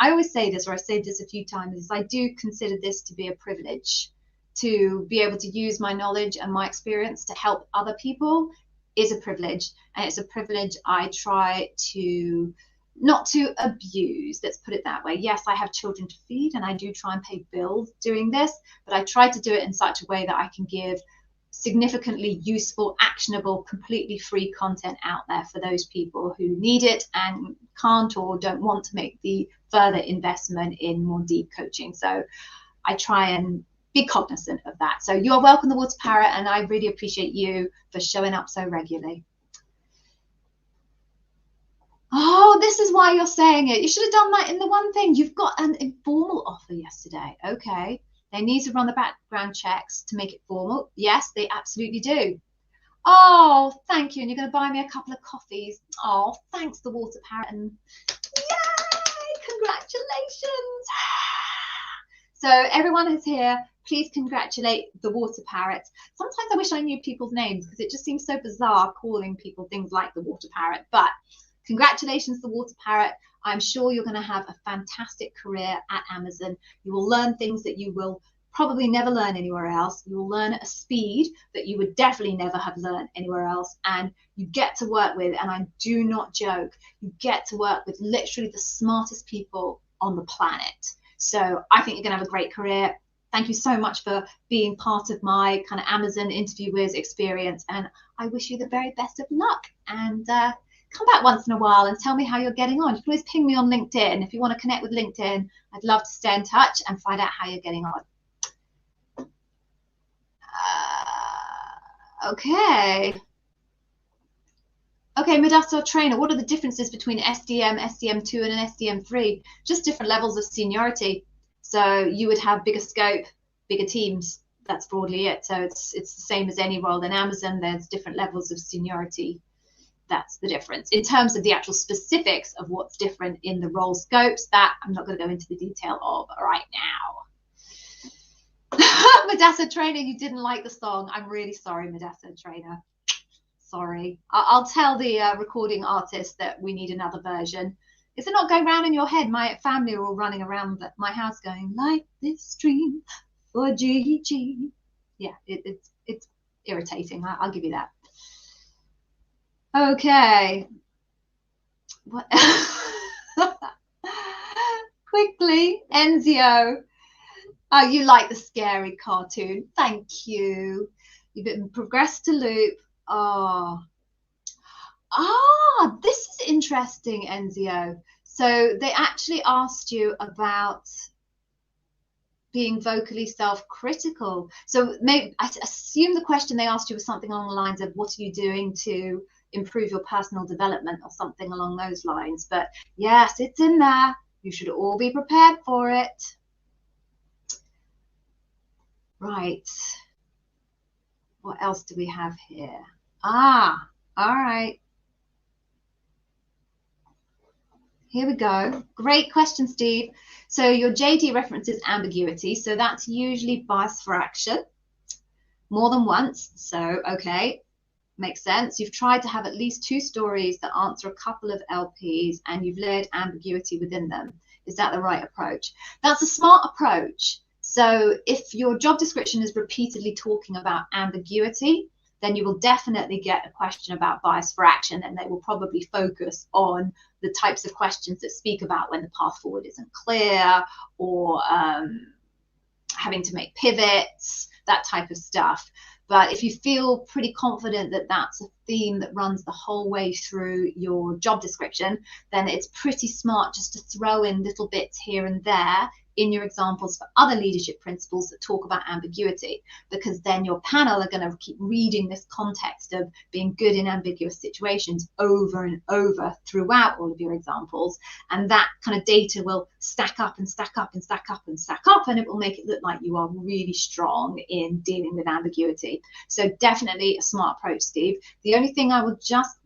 I always say this, or I've said this a few times, is I do consider this to be a privilege. To be able to use my knowledge and my experience to help other people is a privilege, and it's a privilege I try to not to abuse, let's put it that way. Yes, I have children to feed and I do try and pay bills doing this, but I try to do it in such a way that I can give significantly useful, actionable, completely free content out there for those people who need it and can't or don't want to make the further investment in more deep coaching. So I try and be cognizant of that. So you're welcome, the Water Parrot, and I really appreciate you for showing up so regularly. Oh, this is why you're saying it. You should have done that in the one thing. You've got an informal offer yesterday. Okay. They need to run the background checks to make it formal. Yes, they absolutely do. Oh, thank you. And you're going to buy me a couple of coffees. Oh, thanks, the Water Parrot. And yay, congratulations. So everyone who's here, please congratulate the Water Parrot. Sometimes I wish I knew people's names because it just seems so bizarre calling people things like the Water Parrot. But congratulations, the Water Parrot. I'm sure you're going to have a fantastic career at Amazon. You will learn things that you will probably never learn anywhere else. You will learn at a speed that you would definitely never have learned anywhere else. And you get to work with, and I do not joke, you get to work with literally the smartest people on the planet. So I think you're going to have a great career. Thank you so much for being part of my kind of Amazon interviewers experience. And I wish you the very best of luck. And come back once in a while and tell me how you're getting on. You can always ping me on LinkedIn. If you want to connect with LinkedIn, I'd love to stay in touch and find out how you're getting on. Okay. Okay, Midasso Trainer, what are the differences between SDM, SDM2 and an SDM3? Just different levels of seniority. So you would have bigger scope, bigger teams. That's broadly it. So it's the same as any role in Amazon. There's different levels of seniority. That's the difference. In terms of the actual specifics of what's different in the role scopes, that I'm not going to go into the detail of right now. Midasso Trainer, you didn't like the song. I'm really sorry, Midasso Trainer. Sorry. I'll tell the recording artist that we need another version. Is it not going round in your head? My family are all running around my house going, like this dream for GG. Yeah, it's irritating. I'll give you that. Okay. What? Quickly, Enzio. Oh, you like the scary cartoon. Thank you. You've been progressed to loop. Oh. Ah, this is interesting, Enzio. So they actually asked you about being vocally self-critical. So maybe I assume the question they asked you was something along the lines of what are you doing to improve your personal development or something along those lines. But yes, it's in there. You should all be prepared for it. Right. What else do we have here? Ah, all right. Here we go. Great question, Steve. So your JD references ambiguity. So that's usually bias for action more than once. So, okay, makes sense. You've tried to have at least 2 stories that answer a couple of LPs and you've layered ambiguity within them. Is that the right approach? That's a smart approach. So if your job description is repeatedly talking about ambiguity, then you will definitely get a question about bias for action, and they will probably focus on the types of questions that speak about when the path forward isn't clear, or having to make pivots, that type of stuff. But if you feel pretty confident that that's a theme that runs the whole way through your job description, then it's pretty smart just to throw in little bits here and there in your examples for other leadership principles that talk about ambiguity, because then your panel are going to keep reading this context of being good in ambiguous situations over and over throughout all of your examples, and that kind of data will stack up and stack up and stack up and stack up, and it will make it look like you are really strong in dealing with ambiguity. So definitely a smart approach, Steve. The only thing I will just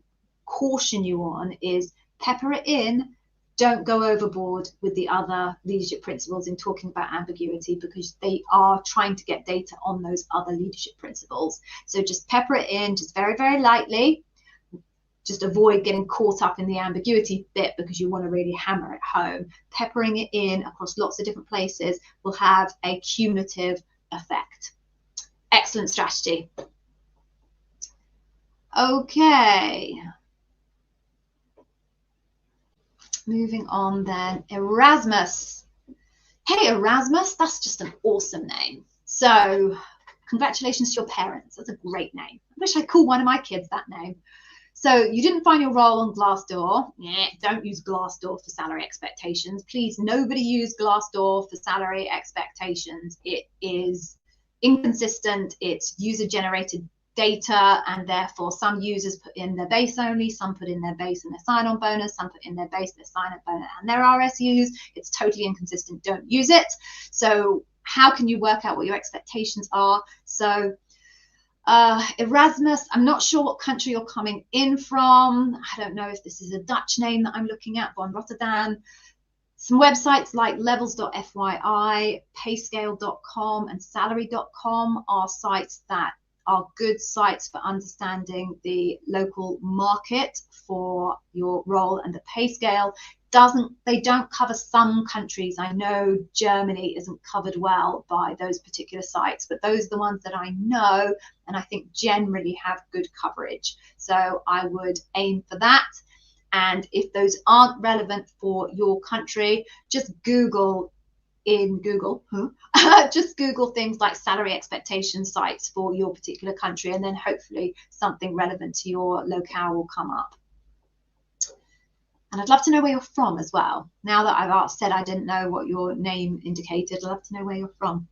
caution you on is pepper it in. Don't go overboard with the other leadership principles in talking about ambiguity, because they are trying to get data on those other leadership principles. So just pepper it in, just very, very lightly. Just avoid getting caught up in the ambiguity bit because you want to really hammer it home. Peppering it in across lots of different places will have a cumulative effect. Excellent strategy. Okay. Moving on then, Erasmus. Hey, Erasmus, that's just an awesome name. So congratulations to your parents. That's a great name. I wish I'd call one of my kids that name. So you didn't find your role on Glassdoor. Don't use Glassdoor for salary expectations. Please, nobody use Glassdoor for salary expectations. It is inconsistent. It's user-generated data, and therefore some users put in their base only, some put in their base and their sign-on bonus, some put in their base, their sign-up bonus, and their RSUs. It's totally inconsistent. Don't use it. So how can you work out what your expectations are? So Erasmus, I'm not sure what country you're coming in from. I don't know if this is a Dutch name that I'm looking at, von Rotterdam. Some websites like levels.fyi, payscale.com, and salary.com are sites that are good sites for understanding the local market for your role, and the pay scale they don't cover some countries. I know Germany isn't covered well by those particular sites, but those are the ones that I know and I think generally have good coverage. So I would aim for that. And if those aren't relevant for your country, just Google just Google things like salary expectation sites for your particular country, and then hopefully something relevant to your locale will come up. And I'd love to know where you're from as well. Now that I've said I didn't know what your name indicated, I'd love to know where you're from.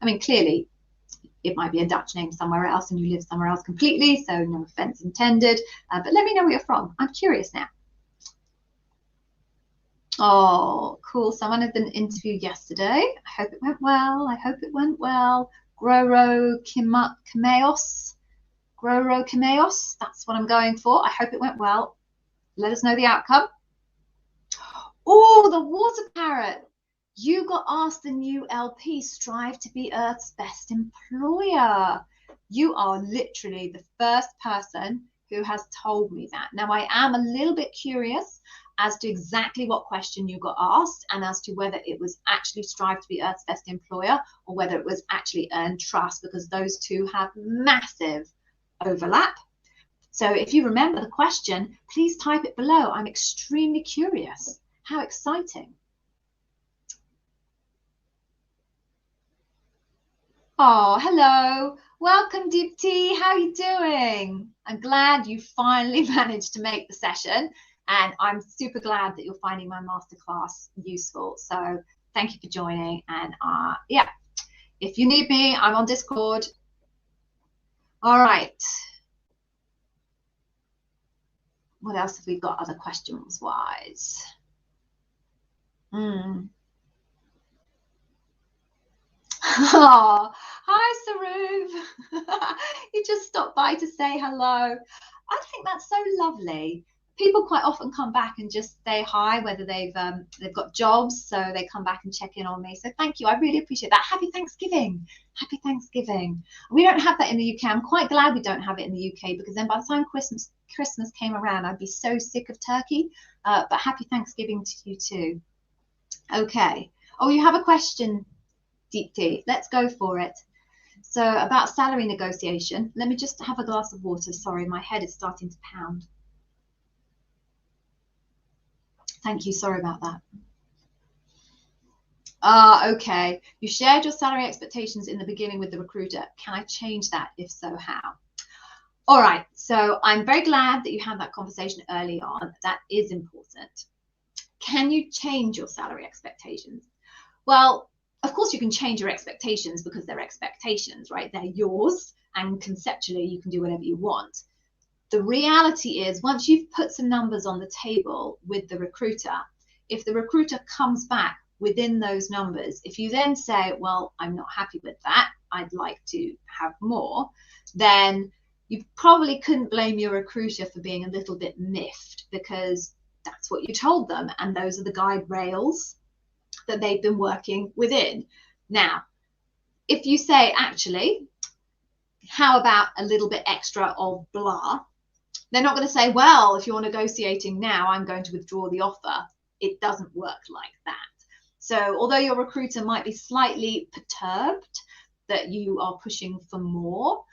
I mean, clearly it might be a Dutch name somewhere else and you live somewhere else completely, so no offense intended, but let me know where you're from. I'm curious now. Oh, cool. Someone had an interview yesterday. I hope it went well. I hope it went well. Groro Kimeos. That's what I'm going for. I hope it went well. Let us know the outcome. Oh, the Water Parrot. You got asked the new LP, strive to be Earth's best employer. You are literally the first person who has told me that. Now, I am a little bit curious as to exactly what question you got asked, and as to whether it was actually strive to be Earth's best employer or whether it was actually earn trust, because those two have massive overlap. So if you remember the question, please type it below. I'm extremely curious. How exciting. Oh, hello. Welcome, Deepti. How are you doing? I'm glad you finally managed to make the session, and I'm super glad that you're finding my masterclass useful. So thank you for joining. And yeah, if you need me, I'm on Discord. All right. What else have we got other questions wise? Oh, hi, Saruv. You just stopped by to say hello. I think that's so lovely people quite often come back and just say hi, whether they've got jobs, so they come back and check in on me. So thank you, I really appreciate that. Happy Thanksgiving. Happy Thanksgiving. We don't have that in the UK. I'm quite glad we don't have it in the UK, because then by the time Christmas came around, I'd be so sick of turkey. But happy Thanksgiving to you too. Okay. Oh, you have a question, Deepti. Let's go for it. So about salary negotiation, let me just have a glass of water. Sorry, my head is starting to pound. Thank you, sorry about that. Okay. You shared your salary expectations in the beginning with the recruiter. Can I change that? If so, how? All right, so I'm very glad that you had that conversation early on. That is important. Can you change your salary expectations? Well, of course you can change your expectations, because they're expectations, right? They're yours, and conceptually you can do whatever you want. The reality is, once you've put some numbers on the table with the recruiter, if the recruiter comes back within those numbers, if you then say, well, I'm not happy with that, I'd like to have more, then you probably couldn't blame your recruiter for being a little bit miffed, because that's what you told them, and those are the guide rails that they've been working within. Now, if you say, actually, how about a little bit extra of blah, they're not going to say, well, if you're negotiating now, I'm going to withdraw the offer. It doesn't work like that. So although your recruiter might be slightly perturbed that you are pushing for more,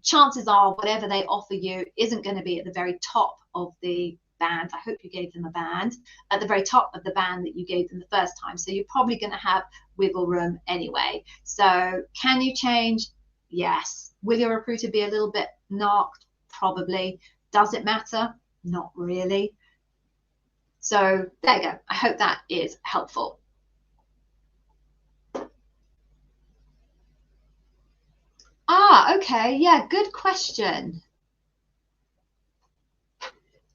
chances are whatever they offer you isn't going to be at the very top of the band. I hope you gave them a band at the very top of the band that you gave them the first time. So you're probably going to have wiggle room anyway. So can you change? Yes. Will your recruiter be a little bit knocked? Probably. Does it matter? Not really. So there you go. I hope that is helpful. Okay. Yeah, good question.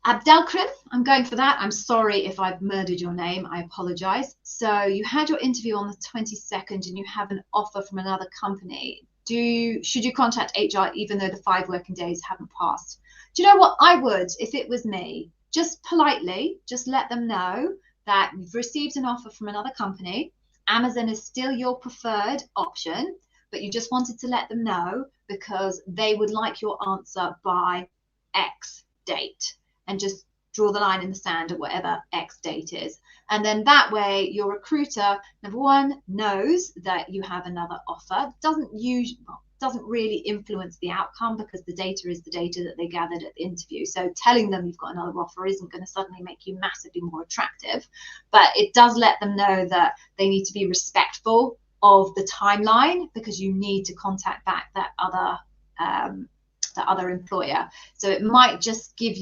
Abdelkrim, I'm going for that. I'm sorry if I've murdered your name. I apologize. So you had your interview on the 22nd and you have an offer from another company. Should you contact HR even though the 5 working days haven't passed? Do you know what? I would, if it was me, just politely, just let them know that you've received an offer from another company. Amazon is still your preferred option, but you just wanted to let them know because they would like your answer by X date. And just draw the line in the sand at whatever X date is. And then that way your recruiter, number one, knows that you have another offer. Doesn't really influence the outcome because the data is the data that they gathered at the interview. So telling them you've got another offer isn't going to suddenly make you massively more attractive. But it does let them know that they need to be respectful of the timeline because you need to contact back that other employer. So it might just give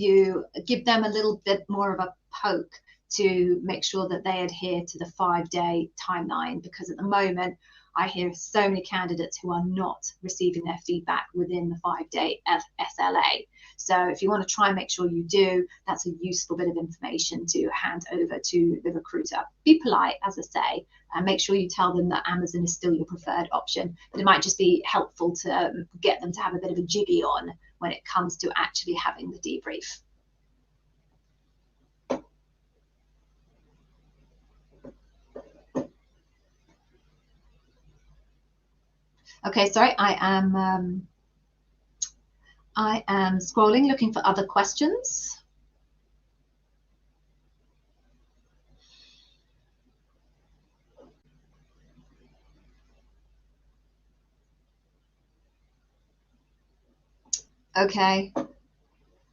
them a little bit more of a poke to make sure that they adhere to the 5-day timeline, because at the moment I hear so many candidates who are not receiving their feedback within the 5-day SLA. So if you want to try and make sure you do, that's a useful bit of information to hand over to the recruiter. Be polite, as I say, and make sure you tell them that Amazon is still your preferred option. But it might just be helpful to get them to have a bit of a jiggy on when it comes to actually having the debrief. Okay, sorry, I am scrolling, looking for other questions. Okay.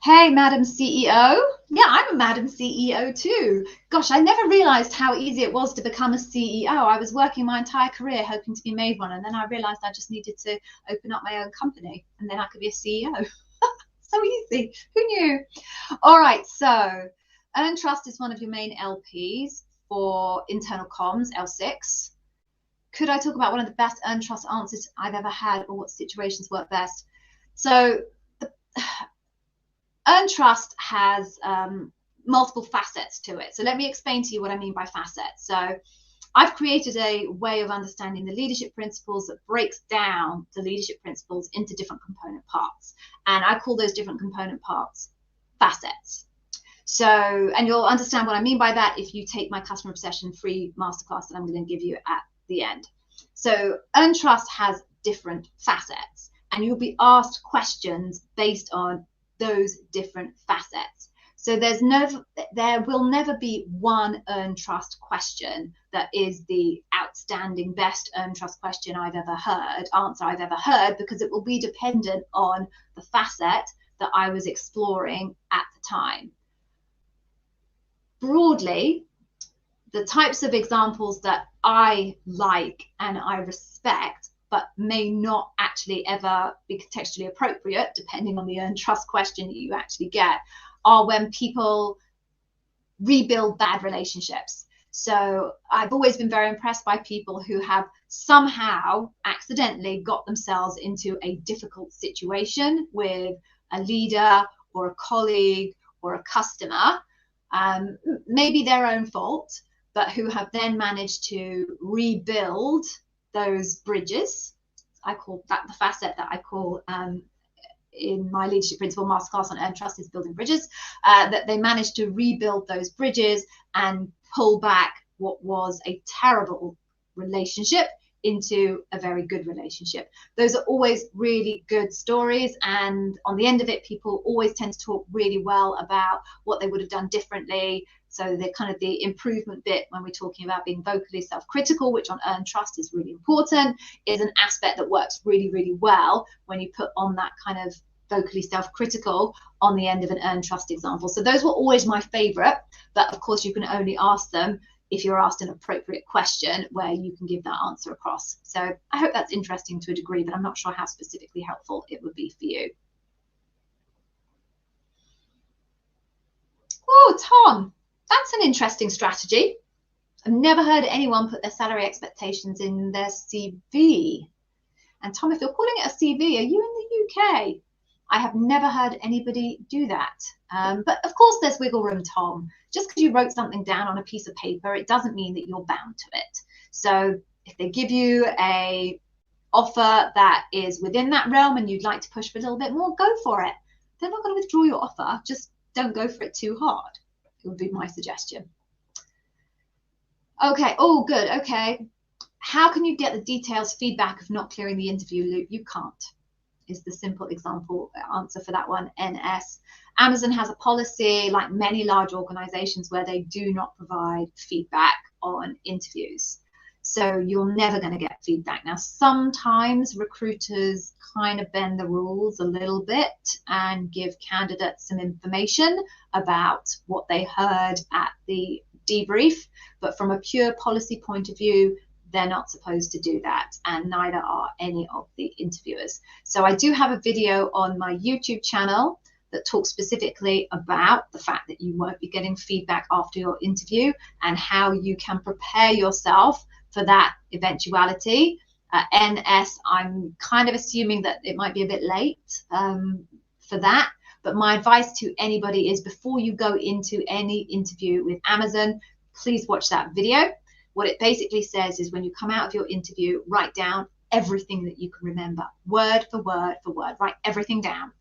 Hey, Madam CEO. Yeah, I'm a Madam CEO too. Gosh, I never realized how easy it was to become a CEO. I was working my entire career hoping to be made one, and then I realized I just needed to open up my own company, and then I could be a CEO. So easy. Who knew? All right, so Earn Trust is one of your main LPs for internal comms, L6. Could I talk about one of the best Earn Trust answers I've ever had, or what situations work best? So Earn Trust has multiple facets to it. So let me explain to you what I mean by facets. So I've created a way of understanding the leadership principles that breaks down the leadership principles into different component parts. And I call those different component parts facets. So, and you'll understand what I mean by that if you take my customer obsession free masterclass that I'm going to give you at the end. So earn trust has different facets, and you'll be asked questions based on those different facets. So there will never be one earn trust question that is the outstanding best earn trust question answer I've ever heard, because it will be dependent on the facet that I was exploring at the time. Broadly, the types of examples that I like and I respect, but may not actually ever be contextually appropriate, depending on the earn trust question that you actually get, are when people rebuild bad relationships. So I've always been very impressed by people who have somehow accidentally got themselves into a difficult situation with a leader or a colleague or a customer, maybe their own fault, but who have then managed to rebuild those bridges. I call that the facet that I call in my leadership principle masterclass on earned trust is building bridges, that they managed to rebuild those bridges and pull back what was a terrible relationship into a very good relationship. Those are always really good stories, and on the end of it, people always tend to talk really well about what they would have done differently. So the kind of the improvement bit when we're talking about being vocally self-critical, which on earned trust is really important, is an aspect that works really, really well when you put on that kind of vocally self-critical on the end of an earned trust example. So those were always my favorite, but of course you can only ask them if you're asked an appropriate question where you can give that answer across. So I hope that's interesting to a degree, but I'm not sure how specifically helpful it would be for you. Oh, Tom, that's an interesting strategy. I've never heard anyone put their salary expectations in their CV. And Tom, if you're calling it a CV, are you in the UK? I have never heard anybody do that. But of course there's wiggle room, Tom. Just because you wrote something down on a piece of paper, it doesn't mean that you're bound to it. So if they give you a offer that is within that realm and you'd like to push for a little bit more, go for it. They're not going to withdraw your offer. Just don't go for it too hard. It would be my suggestion. Okay. Oh, good. Okay. How can you get the details feedback of not clearing the interview loop? You can't, is the simple example answer for that one, NS. Amazon has a policy, like many large organizations, where they do not provide feedback on interviews. So you're never going to get feedback. Now, sometimes recruiters kind of bend the rules a little bit and give candidates some information about what they heard at the debrief. But from a pure policy point of view, they're not supposed to do that, and neither are any of the interviewers. So I do have a video on my YouTube channel that talks specifically about the fact that you won't be getting feedback after your interview and how you can prepare yourself for that eventuality. NS, I'm kind of assuming that it might be a bit late for that, but my advice to anybody is before you go into any interview with Amazon, please watch that video. What it basically says is when you come out of your interview, write down everything that you can remember, word for word for word, write everything down,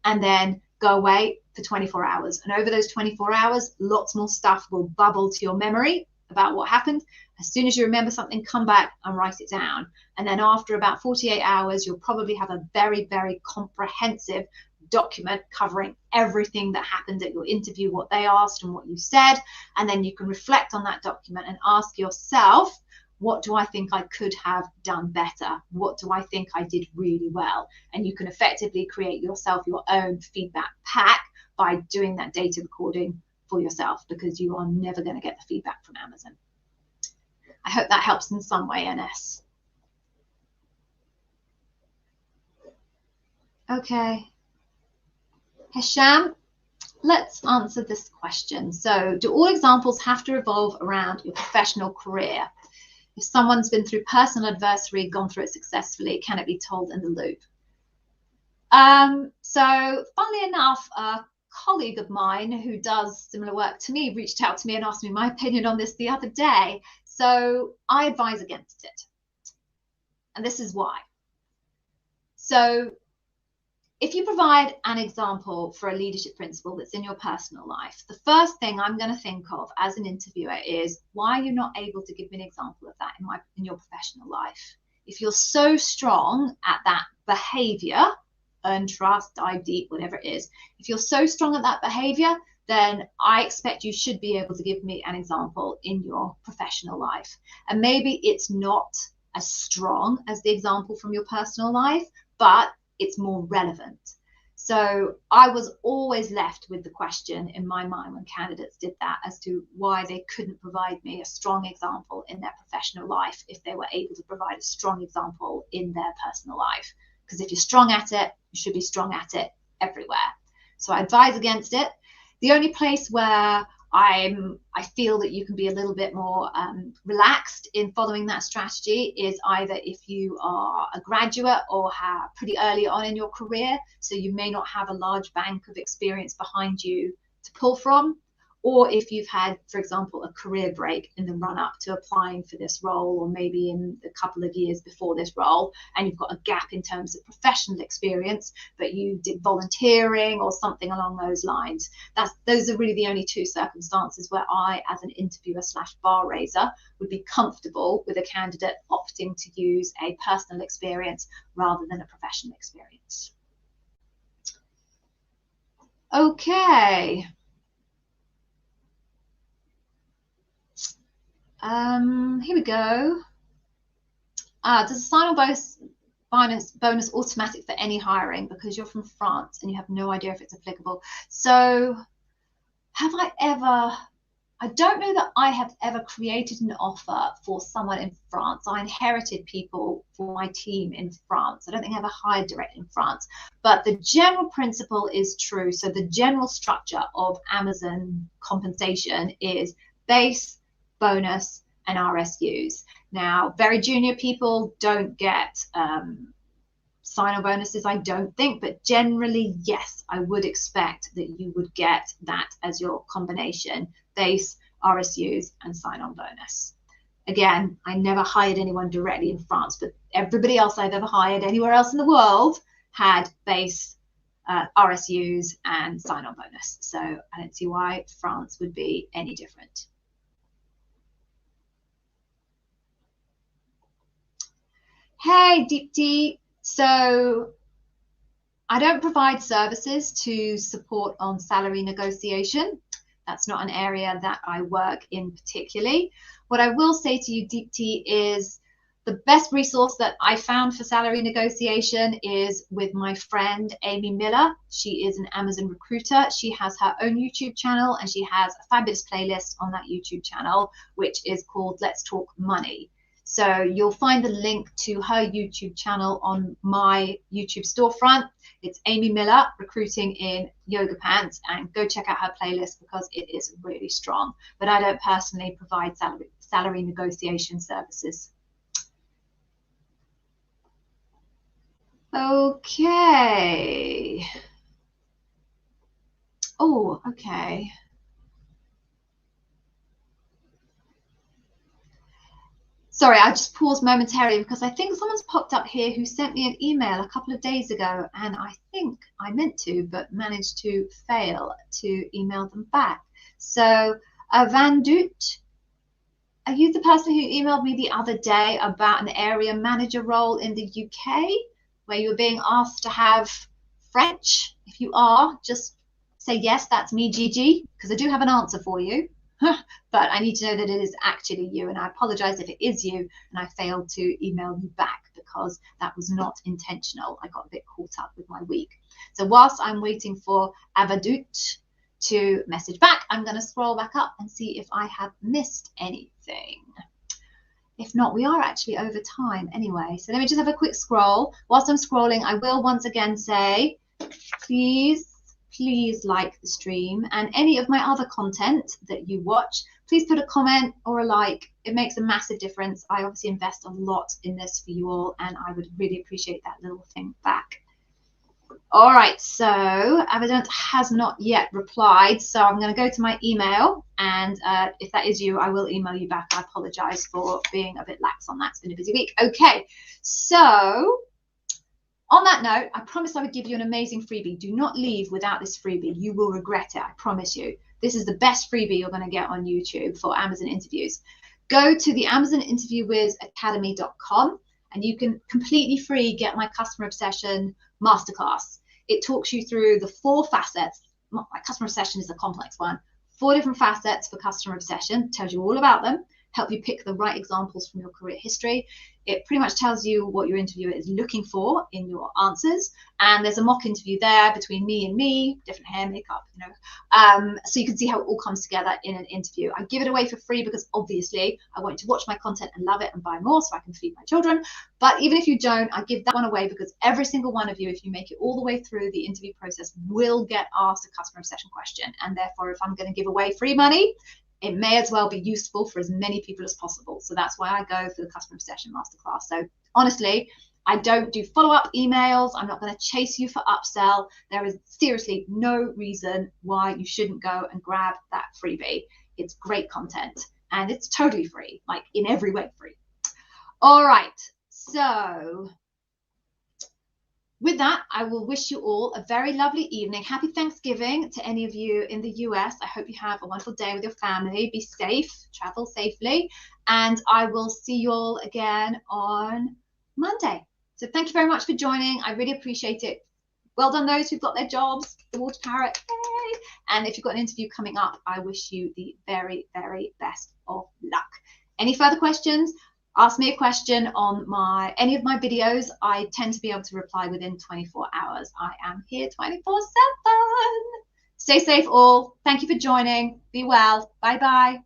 and then go away for 24 hours. And over those 24 hours, lots more stuff will bubble to your memory about what happened. As soon as you remember something, come back and write it down. And then after about 48 hours, you'll probably have a very, very comprehensive document covering everything that happened at your interview, what they asked and what you said. And then you can reflect on that document and ask yourself, what do I think I could have done better? What do I think I did really well? And you can effectively create yourself your own feedback pack by doing that data recording for yourself, because you are never going to get the feedback from Amazon. I hope that helps in some way, NS. Okay. Hesham, let's answer this question. So, do all examples have to revolve around your professional career? If someone's been through personal adversity, gone through it successfully, can it be told in the loop? So, funnily enough, a colleague of mine who does similar work to me reached out to me and asked me my opinion on this the other day. So, I advise against it. And this is why. So, if you provide an example for a leadership principle that's in your personal life, the first thing I'm going to think of as an interviewer is, why are you not able to give me an example of that in your professional life? If you're so strong at that behavior, earn trust, dive deep, whatever it is, if you're so strong at that behavior, then I expect you should be able to give me an example in your professional life. And maybe it's not as strong as the example from your personal life, but it's more relevant. So I was always left with the question in my mind when candidates did that as to why they couldn't provide me a strong example in their professional life if they were able to provide a strong example in their personal life. Because if you're strong at it, you should be strong at it everywhere. So I advise against it. The only place where I feel that you can be a little bit more relaxed in following that strategy is either if you are a graduate or have pretty early on in your career, so you may not have a large bank of experience behind you to pull from, or if you've had, for example, a career break in the run-up to applying for this role, or maybe in a couple of years before this role, and you've got a gap in terms of professional experience, but you did volunteering or something along those lines. Those are really the only two circumstances where I, as an interviewer / bar raiser, would be comfortable with a candidate opting to use a personal experience rather than a professional experience. Okay. Here we go. Does a sign-on bonus automatic for any hiring because you're from France and you have no idea if it's applicable? So I don't know that I have ever created an offer for someone in France. I inherited people for my team in France. I don't think I ever hired direct in France, but the general principle is true. So the general structure of Amazon compensation is base, bonus, and RSUs. Now, very junior people don't get sign-on bonuses, I don't think, but generally, yes, I would expect that you would get that as your combination: base, RSUs, and sign-on bonus. Again, I never hired anyone directly in France, but everybody else I've ever hired anywhere else in the world had base, RSUs, and sign-on bonus. So I don't see why France would be any different. Hey, Deepti. So I don't provide services to support on salary negotiation. That's not an area that I work in particularly. What I will say to you, Deepti, is the best resource that I found for salary negotiation is with my friend Amy Miller. She is an Amazon recruiter. She has her own YouTube channel, and she has a fabulous playlist on that YouTube channel, which is called Let's Talk Money. So you'll find the link to her YouTube channel on my YouTube storefront. It's Amy Miller, Recruiting in Yoga Pants, and go check out her playlist because it is really strong. But I don't personally provide salary negotiation services. Okay. Oh, okay. Sorry, I just paused momentarily because I think someone's popped up here who sent me an email a couple of days ago, and I think I meant to, but managed to fail to email them back. So, Van Doot, are you the person who emailed me the other day about an area manager role in the UK where you were being asked to have French? If you are, just say yes, that's me, Gigi, because I do have an answer for you. But I need to know that it is actually you, and I apologize if it is you and I failed to email you back because that was not intentional. I got a bit caught up with my week. So whilst I'm waiting for Avadut to message back, I'm going to scroll back up and see if I have missed anything. If not, we are actually over time anyway. So let me just have a quick scroll. Whilst I'm scrolling, I will once again say, please like the stream, and any of my other content that you watch, please put a comment or a like. It makes a massive difference. I obviously invest a lot in this for you all, and I would really appreciate that little thing back. All right, so Avident has not yet replied, so I'm going to go to my email, and if that is you, I will email you back. I apologize for being a bit lax on that. It's been a busy week. Okay, so On that note, I promised I would give you an amazing freebie. Do not leave without this freebie. You will regret it, I promise you. This is the best freebie you're going to get on YouTube for Amazon interviews. Go to the AmazonInterviewWizAcademy.com and you can completely free get my Customer Obsession Masterclass. It talks you through the 4 facets. My Customer Obsession is a complex one. 4 different facets for customer obsession, tells you all about them, help you pick the right examples from your career history. It pretty much tells you what your interviewer is looking for in your answers. And there's a mock interview there between me and me, different hair, makeup, you know. So you can see how it all comes together in an interview. I give it away for free because obviously I want you to watch my content and love it and buy more so I can feed my children. But even if you don't, I give that one away because every single one of you, if you make it all the way through the interview process, will get asked a customer obsession question. And therefore, if I'm going to give away free money, it may as well be useful for as many people as possible. So that's why I go for the Customer Obsession Masterclass. So honestly, I don't do follow-up emails. I'm not going to chase you for upsell. There is seriously no reason why you shouldn't go and grab that freebie. It's great content and it's totally free, like in every way free. All right, so with that, I will wish you all a very lovely evening. Happy Thanksgiving to any of you in the US. I hope you have a wonderful day with your family. Be safe, travel safely, and I will see you all again on Monday. So thank you very much for joining. I really appreciate it. Well done those who've got their jobs, the Water Parrot. Yay! And if you've got an interview coming up, I wish you the very, very best of luck. Any further questions? Ask me a question on any of my videos. I tend to be able to reply within 24 hours. I am here 24/7. Stay safe all. Thank you for joining. Be well. Bye-bye.